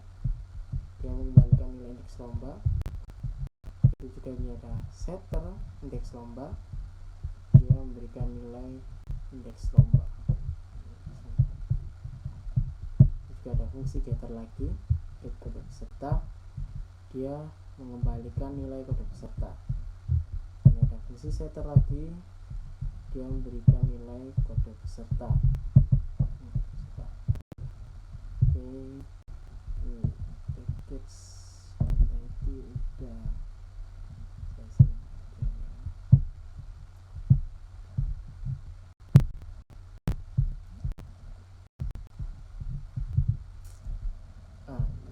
dia mengembalikan nilai indeks lomba. Itu juga ini ada setter indeks lomba, dia memberikan nilai indeks lomba. Juga ada fungsi getter lagi, get kode peserta, dia mengembalikan nilai kode peserta. Ini ada fungsi setter lagi, dia memberikan nilai kode peserta. Oke, package tadi udah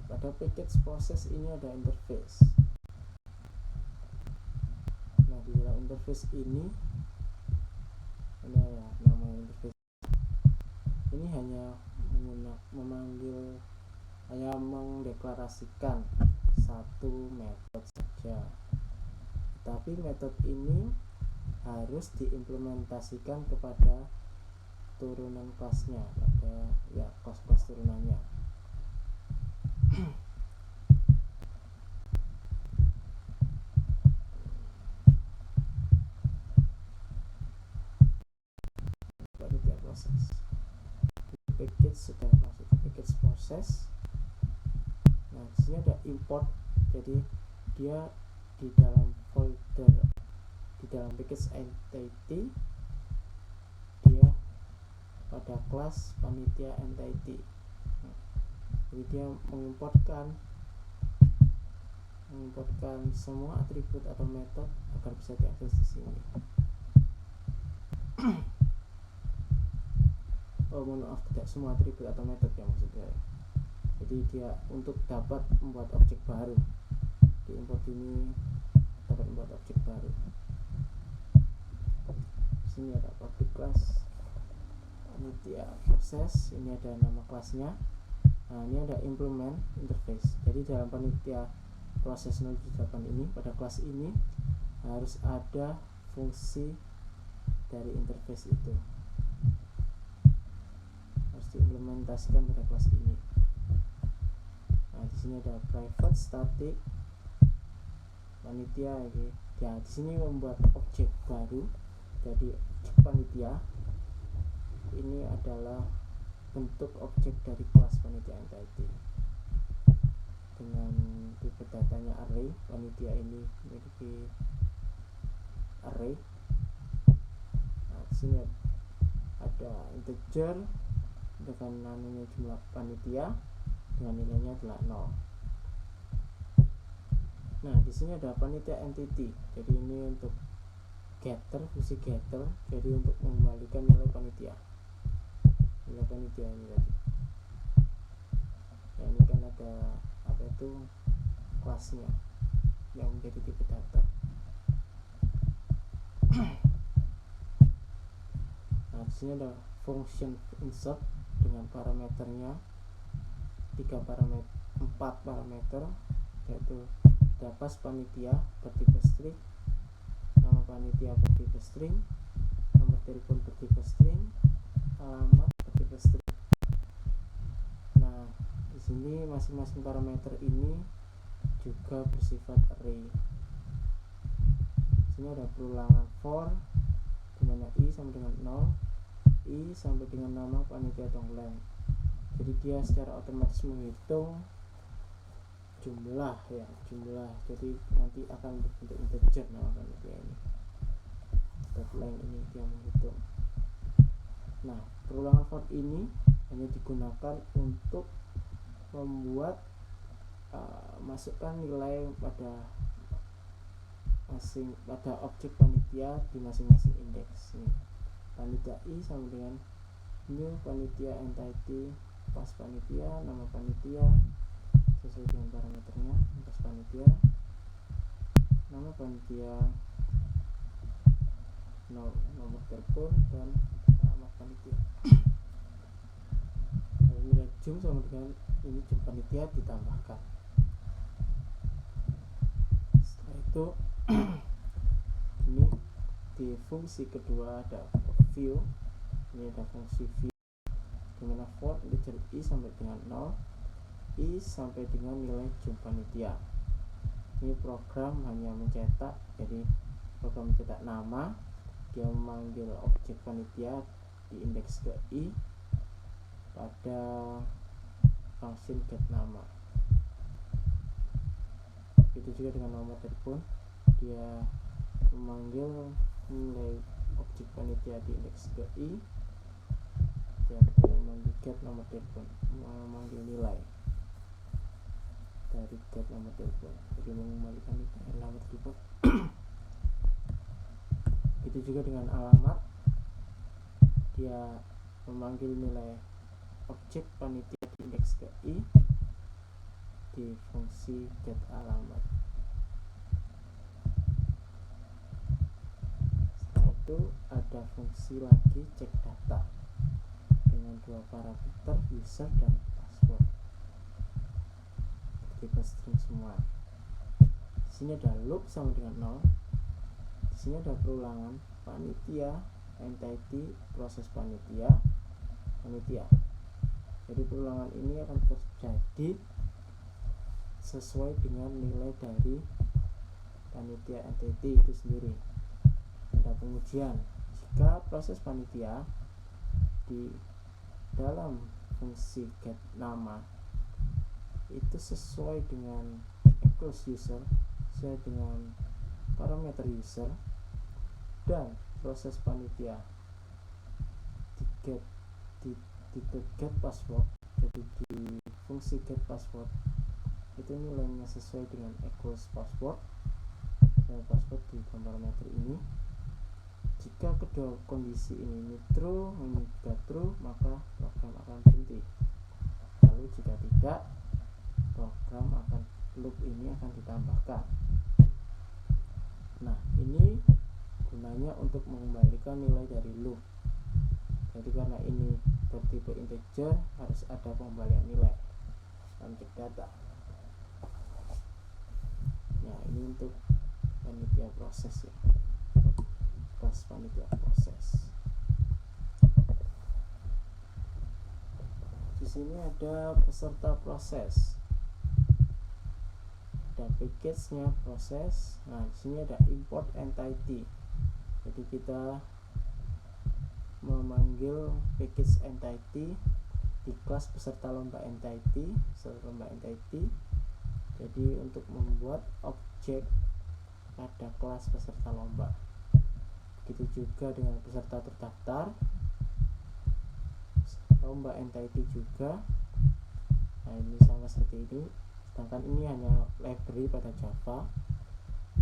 pada package proses ini ada interface. Nah, di dalam interface ini ya nama interface ini hanya mendeklarasikan satu metode saja, tapi metode ini harus diimplementasikan kepada turunan kelasnya, pada kelas-kelas turunannya. Pada tiap proses package sudah masuk ke package proses. Nah, di sini ada import, jadi dia di dalam folder, di dalam package entity, dia pada kelas panitia entity. Jadi dia mengimportkan semua atribut atau metode agar bisa diakses di sini. Mohon maaf, tidak semua atribut atau metode ya maksudnya. Jadi dia untuk dapat membuat objek baru, di import ini dapat membuat objek baru. Di sini ada public class panitia proses, ini ada nama kelasnya. Nah, ini ada implement interface. Jadi dalam panitia proses 078 ini, pada kelas ini harus ada fungsi dari interface itu, harus diimplementasikan pada kelas ini. Nah, di sini ada private static panitia. Ya, di sini membuat objek baru. Jadi objek panitia ini adalah bentuk objek dari kelas panitia entity dengan tipe datanya array. Panitia ini memiliki array. Nah, di sini ada integer dengan namanya jumlah panitia dengan nilainya adalah 0. Nah, di sini ada panitia entity. Jadi ini untuk getter, fungsi getter. Jadi untuk mengembalikan nilai panitia. Nilai panitia ini tadi. Ya, ini kan ada apa itu kelasnya yang menjadi tipe data. Nah, di sini ada function insert dengan parameternya 4 parameter, yaitu dapas panitia bertipe string, nama panitia bertipe string, nomor telepon bertipe string, alamat bertipe string. Nah, di sini masing-masing parameter ini juga bersifat array. Di sini ada perulangan for, di mana i sama dengan 0, i sampai dengan nama panitia atau length. Jadi dia secara otomatis menghitung jumlah. Jadi nanti akan berbentuk integer nama panitia ini. Length ini dia menghitung. Nah, perulangan for ini hanya digunakan untuk membuat masukkan nilai pada objek panitia di masing-masing indeks. Ini panitia i sama dengan new panitia entity pas panitia, nama panitia sesuai dengan parameternya, pas panitia, nama panitia, nomor telepon, dan alamat panitia. Nilai jum sama dengan ini jum panitia ditambahkan. Setelah itu ini di fungsi kedua ada view. Ini ada fungsi view dimana for integer i sampai dengan 0, i sampai dengan nilai jum panitia. Ini program hanya mencetak, jadi program mencetak nama, dia memanggil objek panitia di indeks ke i pada function get nama. Itu juga dengan nomor telepon, dia memanggil nilai objek panitia di indeks ke i dan dia memanggil get nomor telepon, memanggil nilai dari get nomor telepon, jadi mengembalikan nilai nomor telepon. Itu juga dengan alamat, dia memanggil nilai objek panitia di indeks ke i di fungsi get alamat. Setelah itu ada fungsi lagi cek data dengan dua parameter user dan password tipe string semua. Di sini ada loop sama dengan 0. Di sini ada perulangan panitia entity proses panitia. Jadi perulangan ini akan terjadi sesuai dengan nilai dari panitia entity itu sendiri. Ada pengujian, jika proses panitia di dalam fungsi get nama itu sesuai dengan equals user, sesuai dengan parameter user, dan proses panitia di get di titik get password, jadi di fungsi get password itu nilainya sesuai dengan equals password di parameter ini. Jika kedua kondisi ini true, ini juga true, maka program akan berhenti. Lalu jika tidak, loop ini akan ditambahkan. Nah, ini gunanya untuk mengembalikan nilai dari loop. Jadi karena ini bertipe integer, harus ada pengembalian nilai untuk data. Nah, ini untuk panitia proses ya, kelas panitia proses. Di sini ada peserta proses, ada package-nya proses. Nah, di sini ada import entity. Jadi kita memanggil package entity di kelas peserta lomba entity. Jadi untuk membuat objek pada kelas peserta lomba. Begitu juga dengan peserta terdaftar, lomba entity juga. Nah, ini sama seperti ini, sedangkan ini hanya library pada Java.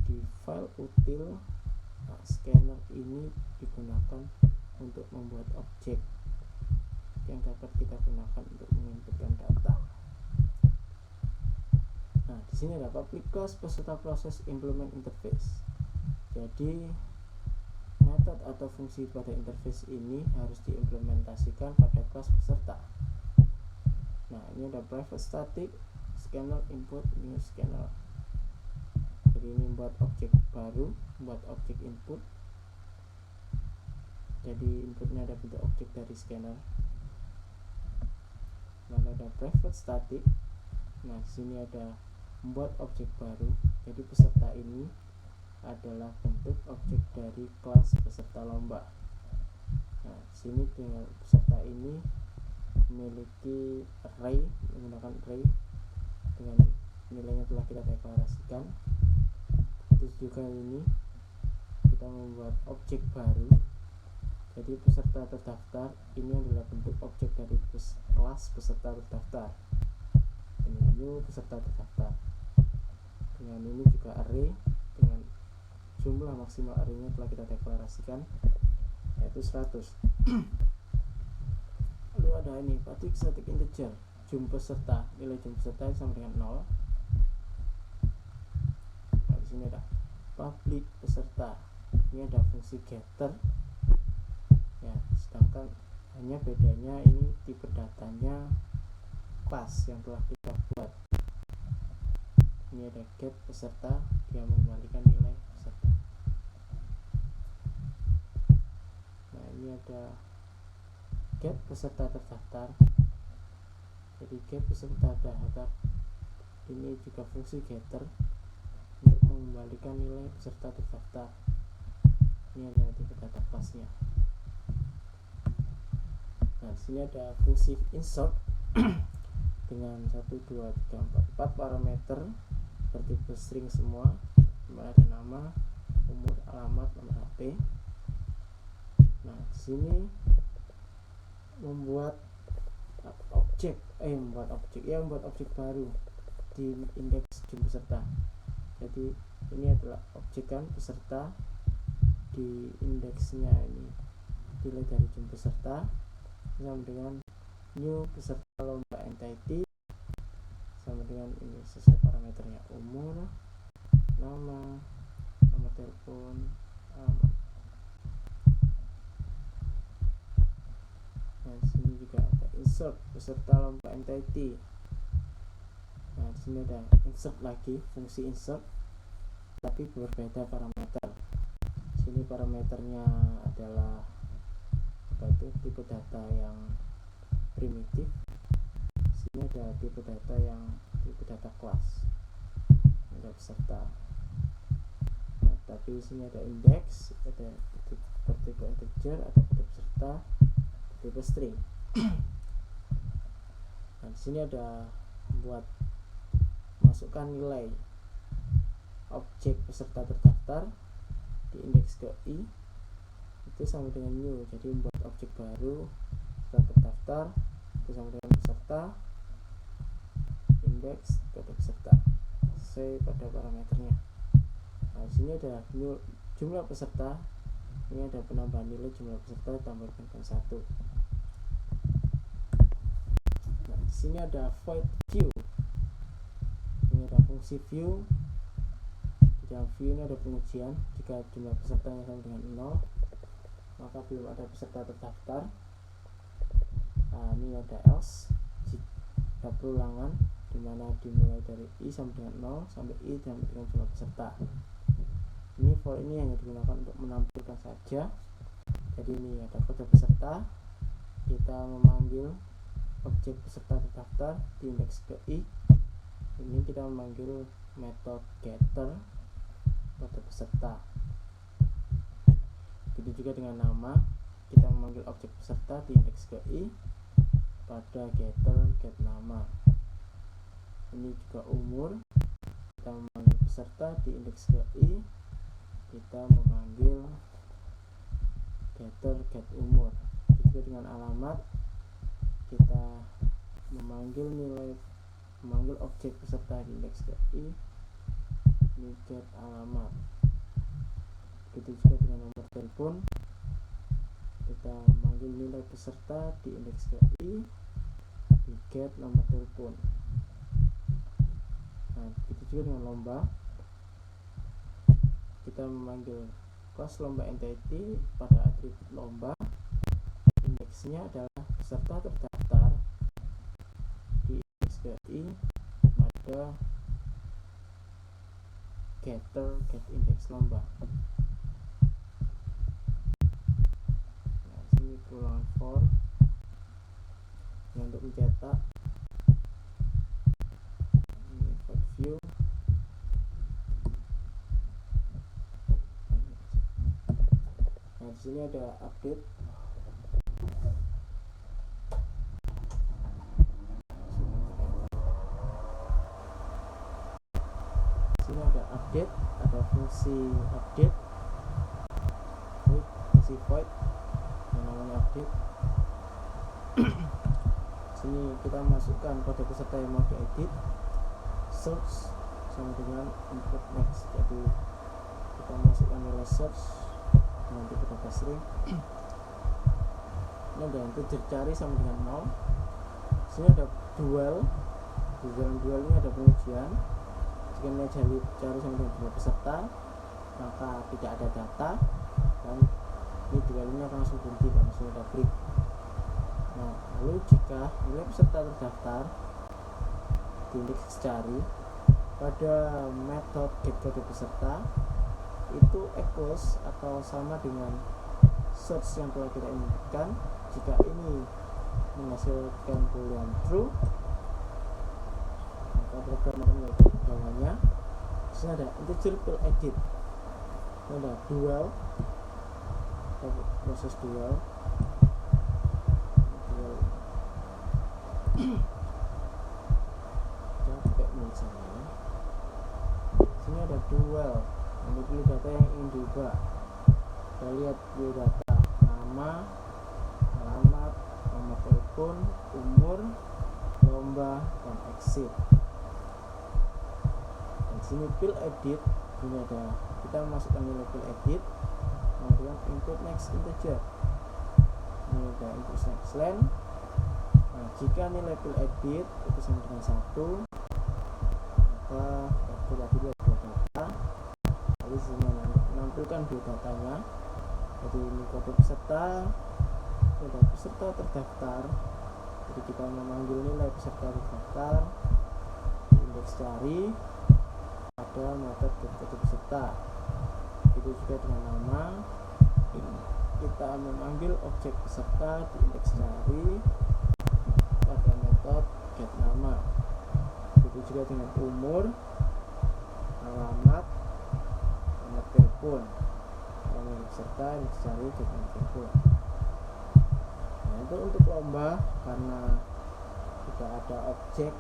Di file util, scanner ini digunakan untuk membuat objek yang dapat kita gunakan untuk menginputkan data. Nah, di sini ada public class peserta proses implement interface. Jadi metode atau fungsi pada interface ini harus diimplementasikan pada kelas peserta. Nah, ini ada private static scanner input new scanner. Jadi ini buat objek baru, buat objek input. Jadi inputnya ada bentuk objek dari scanner. Lalu ada private static. Nah, di sini ada membuat objek baru. Jadi peserta ini adalah bentuk objek dari kelas peserta lomba. Nah, di sini dengan peserta ini memiliki array, menggunakan array dengan nilainya telah kita deklarasikan. Itu juga ini kita membuat objek baru. Jadi peserta terdaftar ini adalah bentuk objek dari kelas peserta terdaftar. Ini new peserta terdaftar. Dengan ini juga array dengan jumlah maksimal array-nya telah kita deklarasikan, yaitu 100. Lalu ada ini public static integer jumlah peserta, nilai jumlah peserta sama dengan 0. Nah, di sini ada public peserta, ini ada fungsi getter ya, sedangkan hanya bedanya ini tipe datanya kelas yang telah kita buat. Ini ada get peserta, dia mengembalikan nilai peserta. Nah, ini ada get peserta terdaftar. Jadi get peserta terdaftar ini juga fungsi getter untuk mengembalikan nilai peserta terdaftar. Ini adalah tipe data kelasnya. Nah, di sini ada fungsi insert dengan 1, 2, 3, 4 parameter bertipe string semua. Ada nama, umur, alamat, nomor HP. Nah, di sini membuat objek baru di indeks jumlah peserta. Jadi ini adalah objek kan peserta, di indeksnya ini nilai dari jumlah peserta sama dengan new peserta lomba entity, sama dengan ini sesuai parameternya, umur, nama, nomor telepon, alamat. Nah, di sini juga ada insert peserta lomba entity. Nah, di sini ada insert lagi, fungsi insert, tapi berbeda parameter. Di sini parameternya adalah tipe data yang primitif. Di sini ada tipe data kelas, ada peserta. Nah, tapi di sini ada indeks, ada bertipe integer, ada tipe peserta, tipe string. Nah, di sini ada buat masukkan nilai objek peserta terdaftar di indeks ke i, itu sama dengan new. Jadi membuat objek baru peserta terdaftar itu sama dengan peserta, indeks kode peserta sesuai pada parameternya. Nah, di sini ada jumlah peserta, ini ada penambahan nilai jumlah peserta tambahkan dengan 1. Nah, di sini ada void view. Ini ada fungsi view. Di dalam view ini ada pengujian. Jika jumlah pesertanya sama dengan 0, maka belum ada peserta terdaftar. Nah, ini ada else. Jika perulangan, dimana dimulai dari i sama dengan 0 sampai i dengan jumlah peserta. Ini for ini hanya digunakan untuk menampilkan saja. Jadi ini ada kode peserta, kita memanggil objek peserta terdaftar di indeks ke i. Ini kita memanggil metode getter kode peserta. Begitu juga dengan nama, kita memanggil objek peserta di indeks ke i pada getter get nama. Ini juga umur, kita memanggil peserta di indeks ke i, kita memanggil getter get umur. Begitu juga dengan alamat, kita memanggil objek peserta di indeks ke i, ini get alamat. Begitu juga dengan nomor telepon, kita memanggil nilai peserta di indeks ke i, di get nomor telepon. Nah, begitu juga dengan lomba, kita memanggil kelas lomba entity pada atribut lomba, indeksnya adalah peserta terdaftar di indeks ke i pada getter get index lomba. Nah, sini pulang for untuk mencetak. Ini void view. Nah, di sini ada update. Di sini ada update, ada fungsi update, fungsi void yang namanya update. Sini kita masukkan kode peserta yang mau diedit, search sama dengan input next. Jadi kita masukkan nilai search dengan tipe data string. Ini ada integer cari sama dengan 0. Sini ada dual. Di dalam dual ini ada pengujian. Jika nilai cari sama dengan jumlah peserta, maka tidak ada data, dan ini dual ini akan langsung berhenti dan langsung ada break. Nah, lalu jika nilai peserta terdaftar di indeks cari pada metode get kode peserta itu equals atau sama dengan search yang telah kita inputkan. Jika ini menghasilkan boolean true, maka program akan melakukan bawahnya. Di sini ada integer fill edit, ini ada dual, proses dual. Capek nih saya. Sini ada dual, pilih data yang ingin diubah. Kita lihat pilih data nama, alamat, nomor telepon, umur, lomba, dan exit. Dan sini fill edit, ini ada kita masukkan nilai fill edit, kemudian input next integer. Ini ada input next len. Nah, jika nilai fill edit itu sama dengan 1, maka kita pilih dua data. Lalu sini menampilkan dua datanya. Jadi ini kode peserta, kode peserta terdaftar. Jadi kita memanggil nilai peserta terdaftar di indeks cari pada metode get kode peserta. Itu juga dengan nama, kita memanggil objek peserta di indeks cari pada metode get nama. Begitu juga dengan umur, alamat, nomor telepon. Nomor peserta yang dicari get nomor telepon. Nah, itu untuk lomba, karena tidak ada objek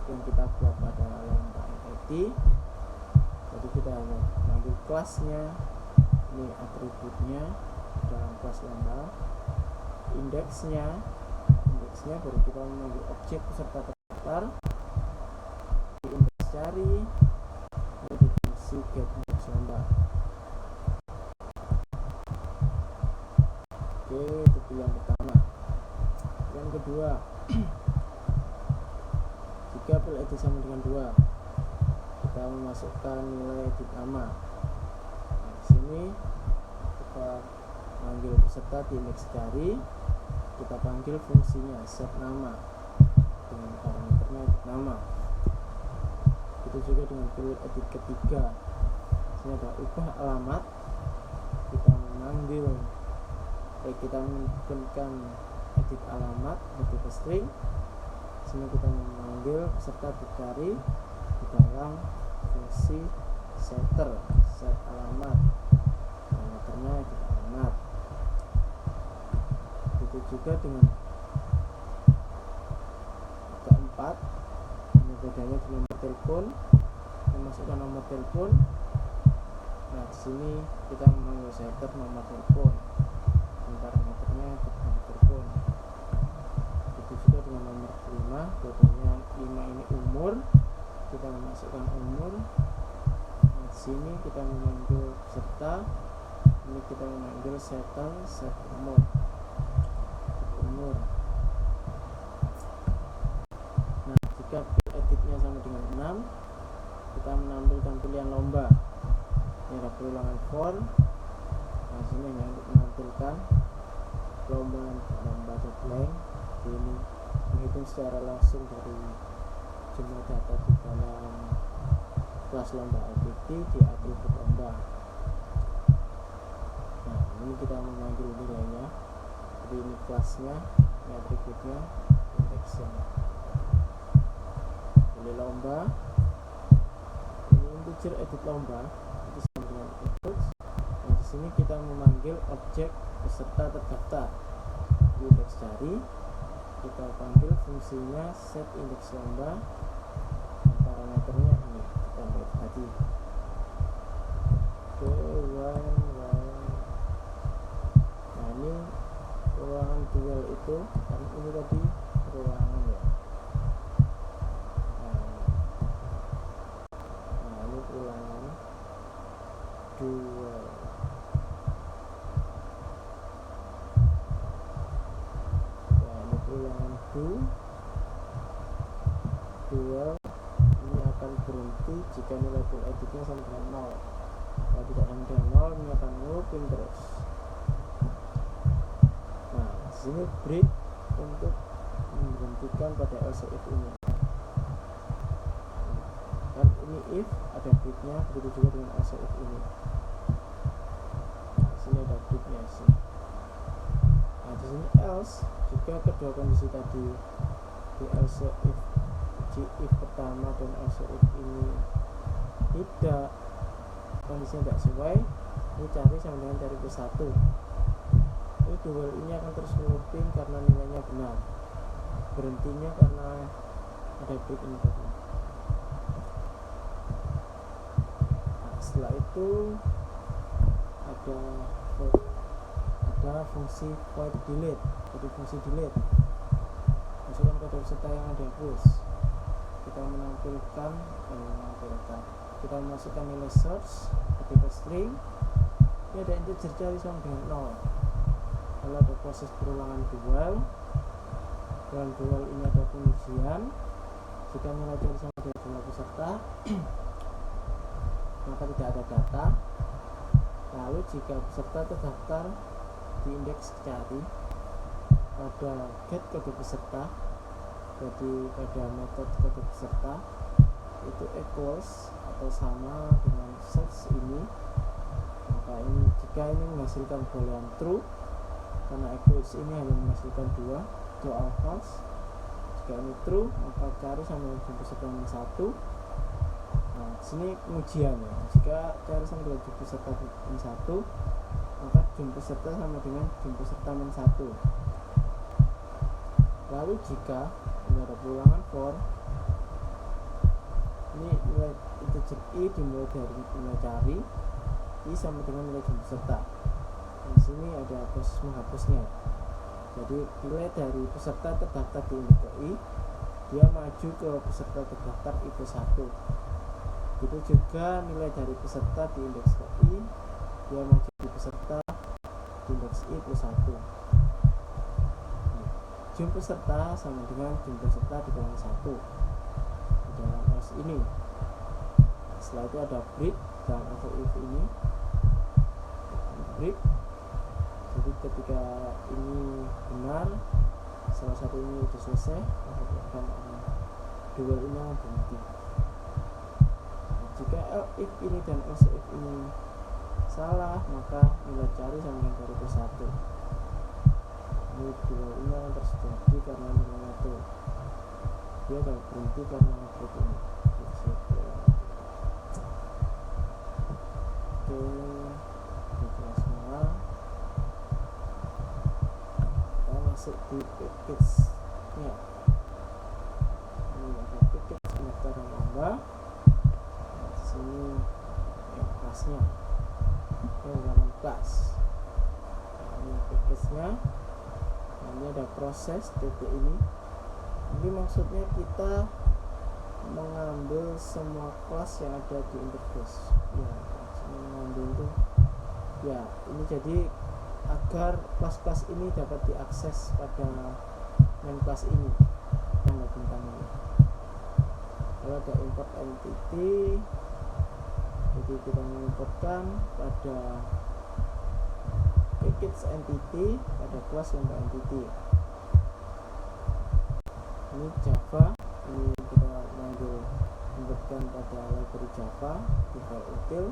yang kita buat pada lomba entity, jadi kita hanya mengambil kelasnya, ini atributnya dalam kelas lomba, indeksnya baru kita memanggil objek peserta terdaftar di indeks cari di fungsi get indeks lomba. Oke, itu yang pertama. Yang kedua, jika pil edit sama dengan 2, kita memasukkan nilai edit nama. Nah, di sini kita panggil peserta di indeks cari, kita panggil fungsinya set nama dengan parameternya edit nama. Itu juga dengan pil edit ketiga. Sini ada ubah alamat, kita menunjukkan edit alamat edit string. Sini kita memanggil peserta dicari di dalam fungsi setter set alamat, parameternya edit alamat. Itu juga dengan keempat, ini bedanya dengan nomor telepon, memasukkan nomor telepon. Nah, di sini kita memanggil setter nomor telepon dan parameternya nomor telepon. Itu juga dengan nomor 5, bedanya 5 ini umur, kita memasukkan umur. Nah, di sini kita memanggil peserta, ini kita memanggil setter set umur. Nah, jika editnya sama dengan 6, kita menampilkan pilihan lomba. Ini ada perulangan for. Nah, sini hanya untuk menampilkan lomba blank. Ini menghitung secara langsung dari jumlah data di dalam kelas lomba LPT di atribut lomba. Nah, ini kita memanggil nilainya. Jadi ini kelasnya, ini atributnya, indeksnya. Pilih lomba. Ini integer edit lomba. Itu sama dengan input. Nah, di sini kita memanggil objek peserta terdaftar. Di indeks cari, kita panggil fungsinya set indeks lomba. Nah, parameternya ini kita ambil tadi. Oke, nah ini ruangan dual itu kan ini tadi ruangan ya. Nah ini ruangan dual. Nah ini ruangan dual. Ini akan berhenti jika nilai pil editnya sama dengan 0. Kalau tidak sama dengan 0, ini akan looping terus. Ini break untuk memberhentikan pada else if ini. Kan ini if ada breaknya, begitu juga dengan else if ini. Nah, sini ada breaknya sih. Nah, di sini else jika kedua kondisi tadi di else if pertama dan else if ini tidak, kondisinya tidak sesuai, ini cari sama dengan cari ke 1. Ini dual ini akan terus looping karena nilainya benar, berhentinya karena ada break ini tadi. Nah, setelah itu ada fungsi void delete. Jadi fungsi delete, masukkan kode peserta yang dihapus. Kita masukkan nilai search ketika string. Ini ada integer cari sama dengan 0. Kalau ada proses perulangan dual ini ada pengujian. Jika nilai cari sama dengan jumlah peserta maka tidak ada data. Lalu jika peserta terdaftar di indeks cari pada get kode peserta, jadi pada metode kode peserta itu equals atau sama dengan search ini, maka ini jika ini menghasilkan boolean true, karena equals ini hanya menghasilkan 2 atau false. Jika ini true, maka cari sama dengan jumlah peserta min 1. Nah, sini pengujiannya. Jika cari sama dengan jumlah peserta min 1, maka jumlah peserta sama dengan jumlah peserta min 1. Lalu jika ini ada perulangan for, ini nilai integer i dimulai dari nilai cari, i sama dengan nilai jumlah peserta. Di sini ada proses menghapusnya. Jadi nilai dari peserta terdaftar di Indeks KI dia maju ke peserta terdaftar I+1. Itu juga nilai dari peserta di Indeks KI dia maju di peserta di Indeks I+1. Jumlah peserta sama dengan jumlah peserta dikurangi 1 di dalam else ini. Setelah itu ada break dalam if ini, break. Jadi ketika ini benar, salah satu ini sudah selesai, dan dual ini berhenti. Jika if ini dan else if ini salah, maka nilai cari sama dengan variabel 1. Ini dual ini akan terjadi karena nilainya itu dia akan berhenti karena break ini. Oke, kita semua. Kita masuk di package nya. Ini ada package pendaftaran lomba. Nah, di sini kelasnya halaman kelas. Nah, ini package nya. Nah, ini ada proses titik ini. Ini maksudnya kita mengambil semua kelas yang ada di interface. Ya, mengambil itu. Ya, ini jadi agar kelas-kelas ini dapat diakses pada main kelas ini, tanda bintang ini. Kalau ada import entity, jadi kita mengimportkan pada package entity pada kelas lomba entity. Ini Java, ini kita manggil importkan pada library Java di file util.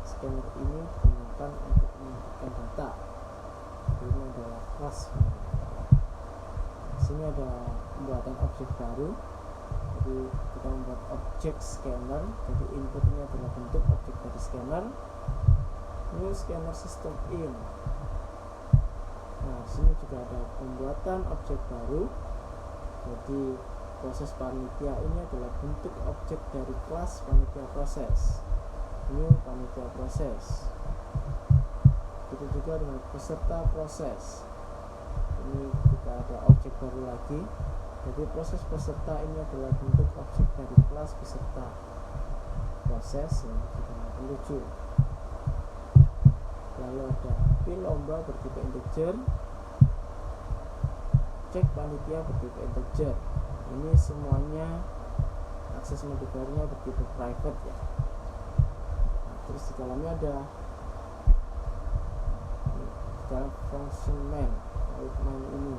Scanner ini digunakan untuk menginputkan data. Ini adalah kelas. Di sini ada pembuatan objek baru. Jadi kita membuat objek scanner. Jadi input ini adalah bentuk objek dari scanner. New scanner system in. Nah, di sini juga ada pembuatan objek baru. Jadi proses panitia ini adalah bentuk objek dari kelas panitia proses. Ini panitia proses. Itu juga dengan peserta proses. Ini kita ada objek baru lagi. Jadi proses peserta ini adalah bentuk objek dari kelas peserta proses yang kita tuju. Lalu ada field lomba bertipe integer, cek panitia bertipe integer. Ini semuanya akses modifier-nya bertipe private ya. Nah, terus di dalamnya ada dalam function main ini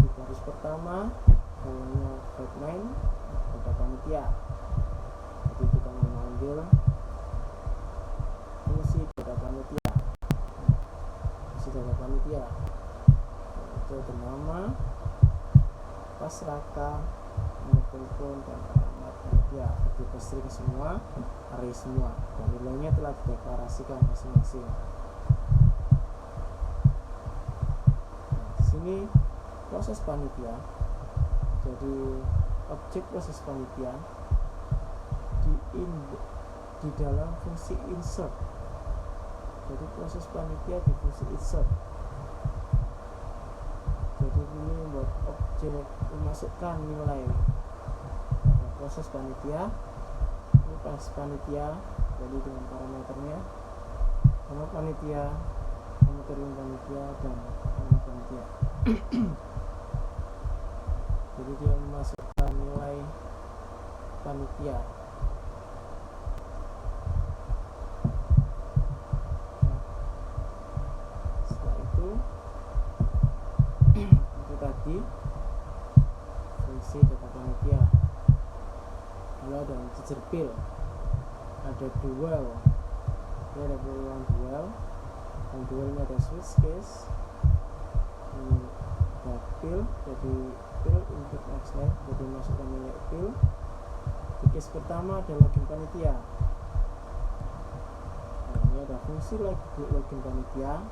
di baris pertama namanya void main pada panitia. Jadi kita memanggil fungsi data panitia. Fungsi data panitia itu bernama pasraka, nomor telepon dan alamat panitia. Bertipe string semua, array semua, dan nilainya telah dideklarasikan masing-masing. Nah, di sini proses panitia. Jadi objek proses panitia di dalam fungsi insert. Jadi proses panitia di fungsi insert. Jadi ini membuat objek memasukkan nilai proses panitia. Ini proses panitia, jadi dengan parameternya nama panitia, nama terima panitia, dan nama panitia. Jadi dia memasukkan nilai panitia. Nah, setelah itu tadi fungsi data panitia. Lalu ada integer field, ada dual, ini ada peluang dual, dan dualnya ada switch case. Ini ada field, jadi field input next line, jadi masukkan nilai field. Di case pertama ada login panitia. Nah, ini ada fungsi login panitia.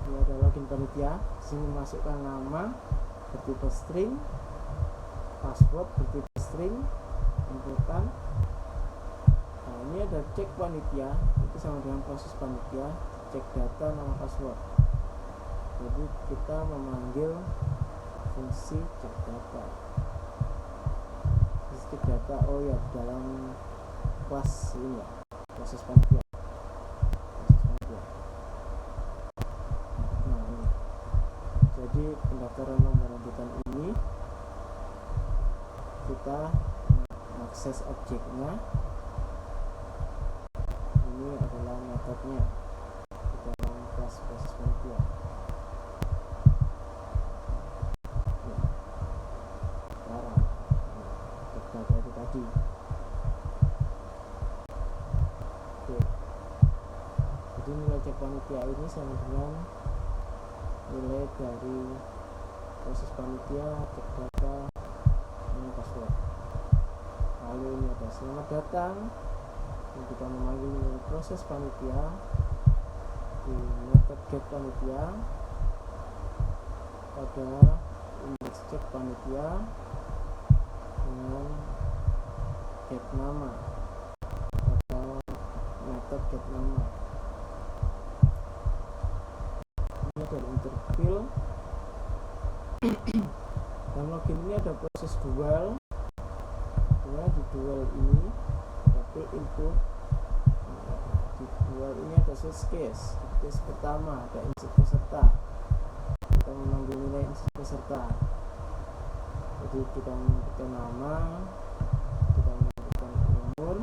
Ini ada login panitia. Sini masukkan nama bertipe string, password bertipe string, inputan, ini ada cek panitia, itu sama dengan proses panitia, cek data nama password. Jadi kita memanggil fungsi cek data. Cek data, oh ya, dalam kelas ini ya, proses panitia. Nah ini, jadi pendaftaran lomba lanjutan ini kita akses objeknya. Ini adalah metodenya di dalam kelas proses panitia. Sekarang data itu tadi. Oke. Jadi nilai cek panitia ini sama dengan nilai dari proses panitia, cek data, ini password. Lalu ini ada selamat datang. Kita memanggil proses panitia di metode get panitia pada indeks cek panitia dengan get nama atau metode get nama. Ini ada interview dan login. Ini ada proses dual. Di dual ini double input. Di dual ini ada switch case. Di case pertama ada insert peserta, kita memanggil nilai insert peserta. Jadi kita menentukan nama, kita menentukan umur,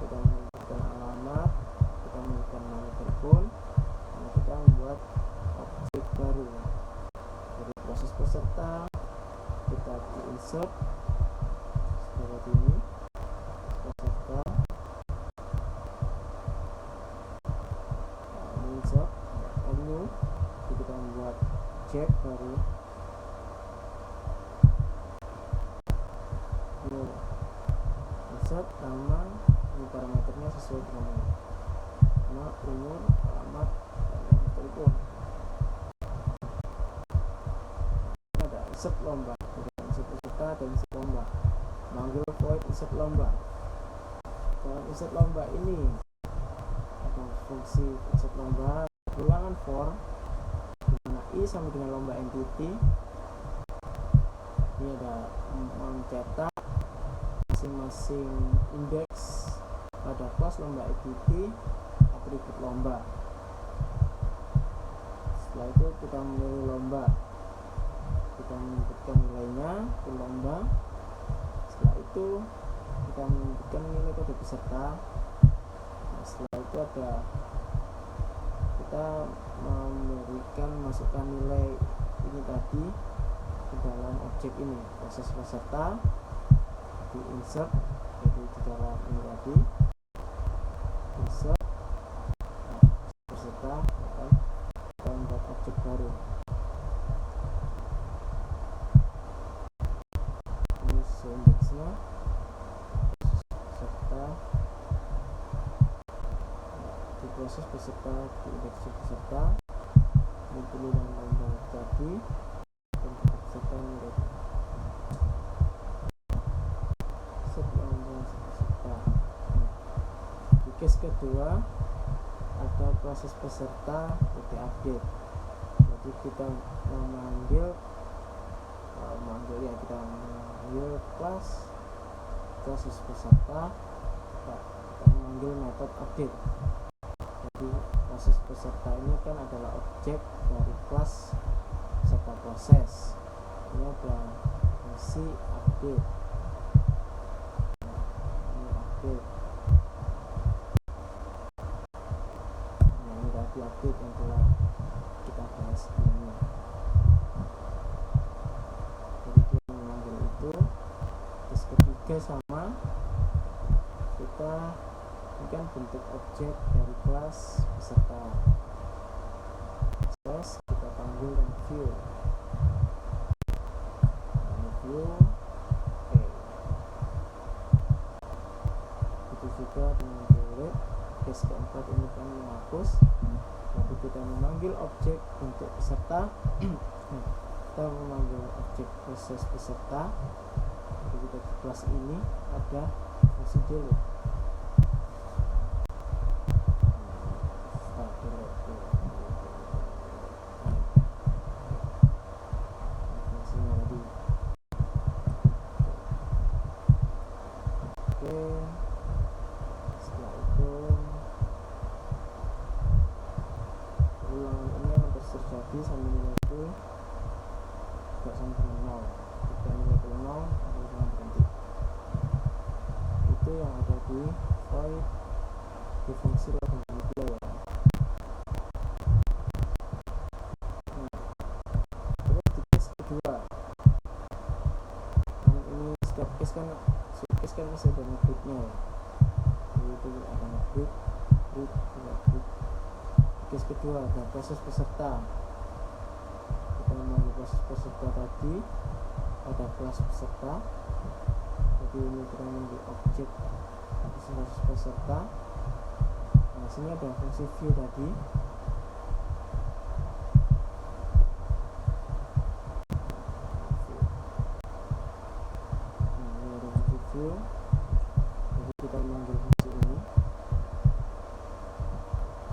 kita menentukan alamat, kita menentukan nomor telepon, dan kita membuat objek baru. Dari proses peserta kita di insert seperti ini, peserta, insert, new, kita membuat objek baru, new, insert, nama, ini parameternya sesuai dengan nama, umur, alamat, dan nomor telepon. Ada insert lomba, insert peserta dan insert lomba. Manggil void insert lomba. Dalam insert lomba ini ada fungsi insert lomba ulangan for, dimana i sama dengan lomba entity. Ini ada mencetak masing-masing indeks pada kelas lomba entity atribut lomba. Setelah itu kita memilih lomba, kita menentukan nilainya ke lomba. Setelah itu kita menentukan nilai kode peserta. Nah, setelah itu ada kita memberikan masukkan nilai ini tadi ke dalam objek ini, proses peserta di insert. Jadi di dalam ini tadi insert, nah, peserta akan kita membuat objek baru. Indeksnya peserta, di proses peserta di indeks peserta, ini pilihan lomba tadi dan peserta menjadi set lomba peserta. Di case kedua ada proses peserta update. Jadi kita memanggil kita memanggil kelas proses peserta, kita memanggil metode update. Jadi proses peserta ini kan adalah objek dari kelas peserta proses. Ini ada fungsi update. Ini update. Nah, ini tadi update yang telah kita bahas sebelumnya. Terus ketiga sama, kita ini kan bentuk objek dari kelas peserta proses, kita panggil dan view. Ini view, oke. Itu juga dengan delete. Case keempat ini kan menghapus. Lalu kita memanggil objek bentuk peserta. Kita memanggil objek proses peserta. Jadi kita di kelas ini ada fungsi delete. nilaiku tidak sama dengan 0. Jika nilaiku 0, aku akan berhenti. Itu yang ada di void di fungsi logaritma ya. Terus di case kedua, kan ini setiap case kan masih ada nge-breaknya ya. Jadi itu ada nge-break, break. Case kedua ada proses peserta. Kita mengambil proses peserta tadi, ada kelas peserta. Jadi ini kita mengambil objek proses peserta. Nah, sini ada fungsi view tadi. Nah, ini ada fungsi view. Jadi kita mengambil fungsi ini.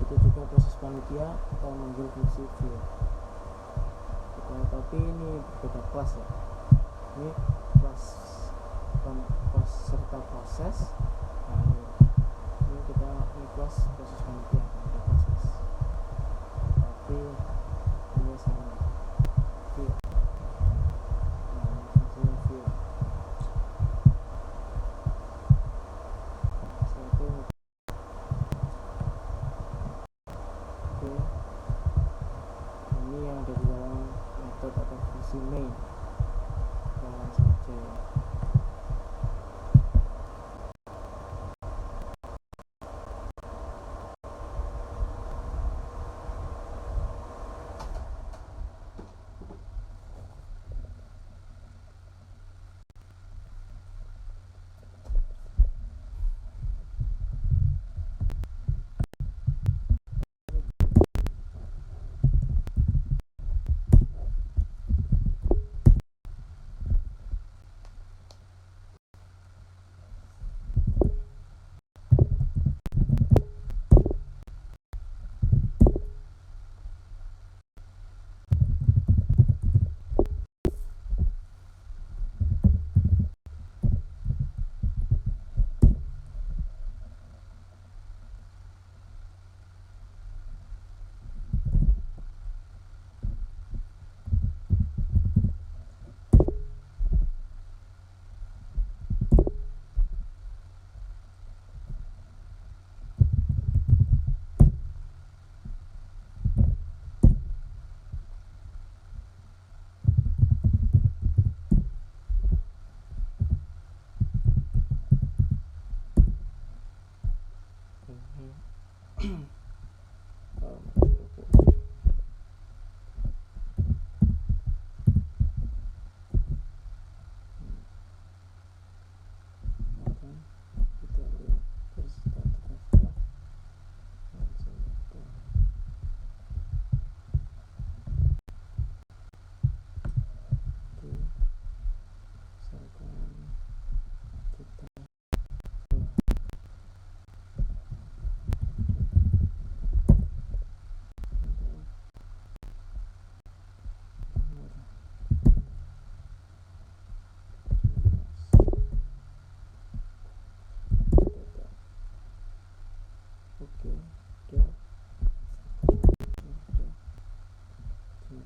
Itu juga proses panitia kita mengambil fungsi view. Tapi ini berbeda kelas ya. Ini kelas serta proses. Nah, ini kita ini kelas proses panitia ada proses. Tapi ini sama view. Nah, ini fungsinya view. Satu. Oke. Ini yang ada di dalam metode atau fungsi main. Kita langsung aja ya.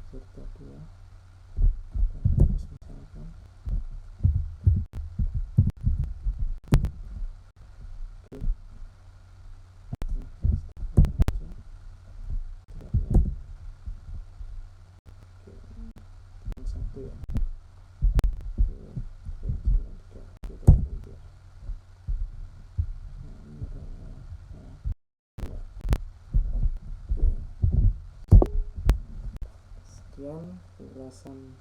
serta 2 dan terus misalkan oke satu ya sekian ulasan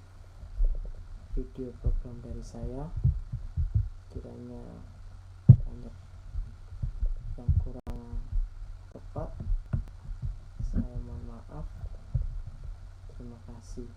video program dari saya. Kiranya banyak yang kurang tepat, saya mohon maaf. Terima kasih.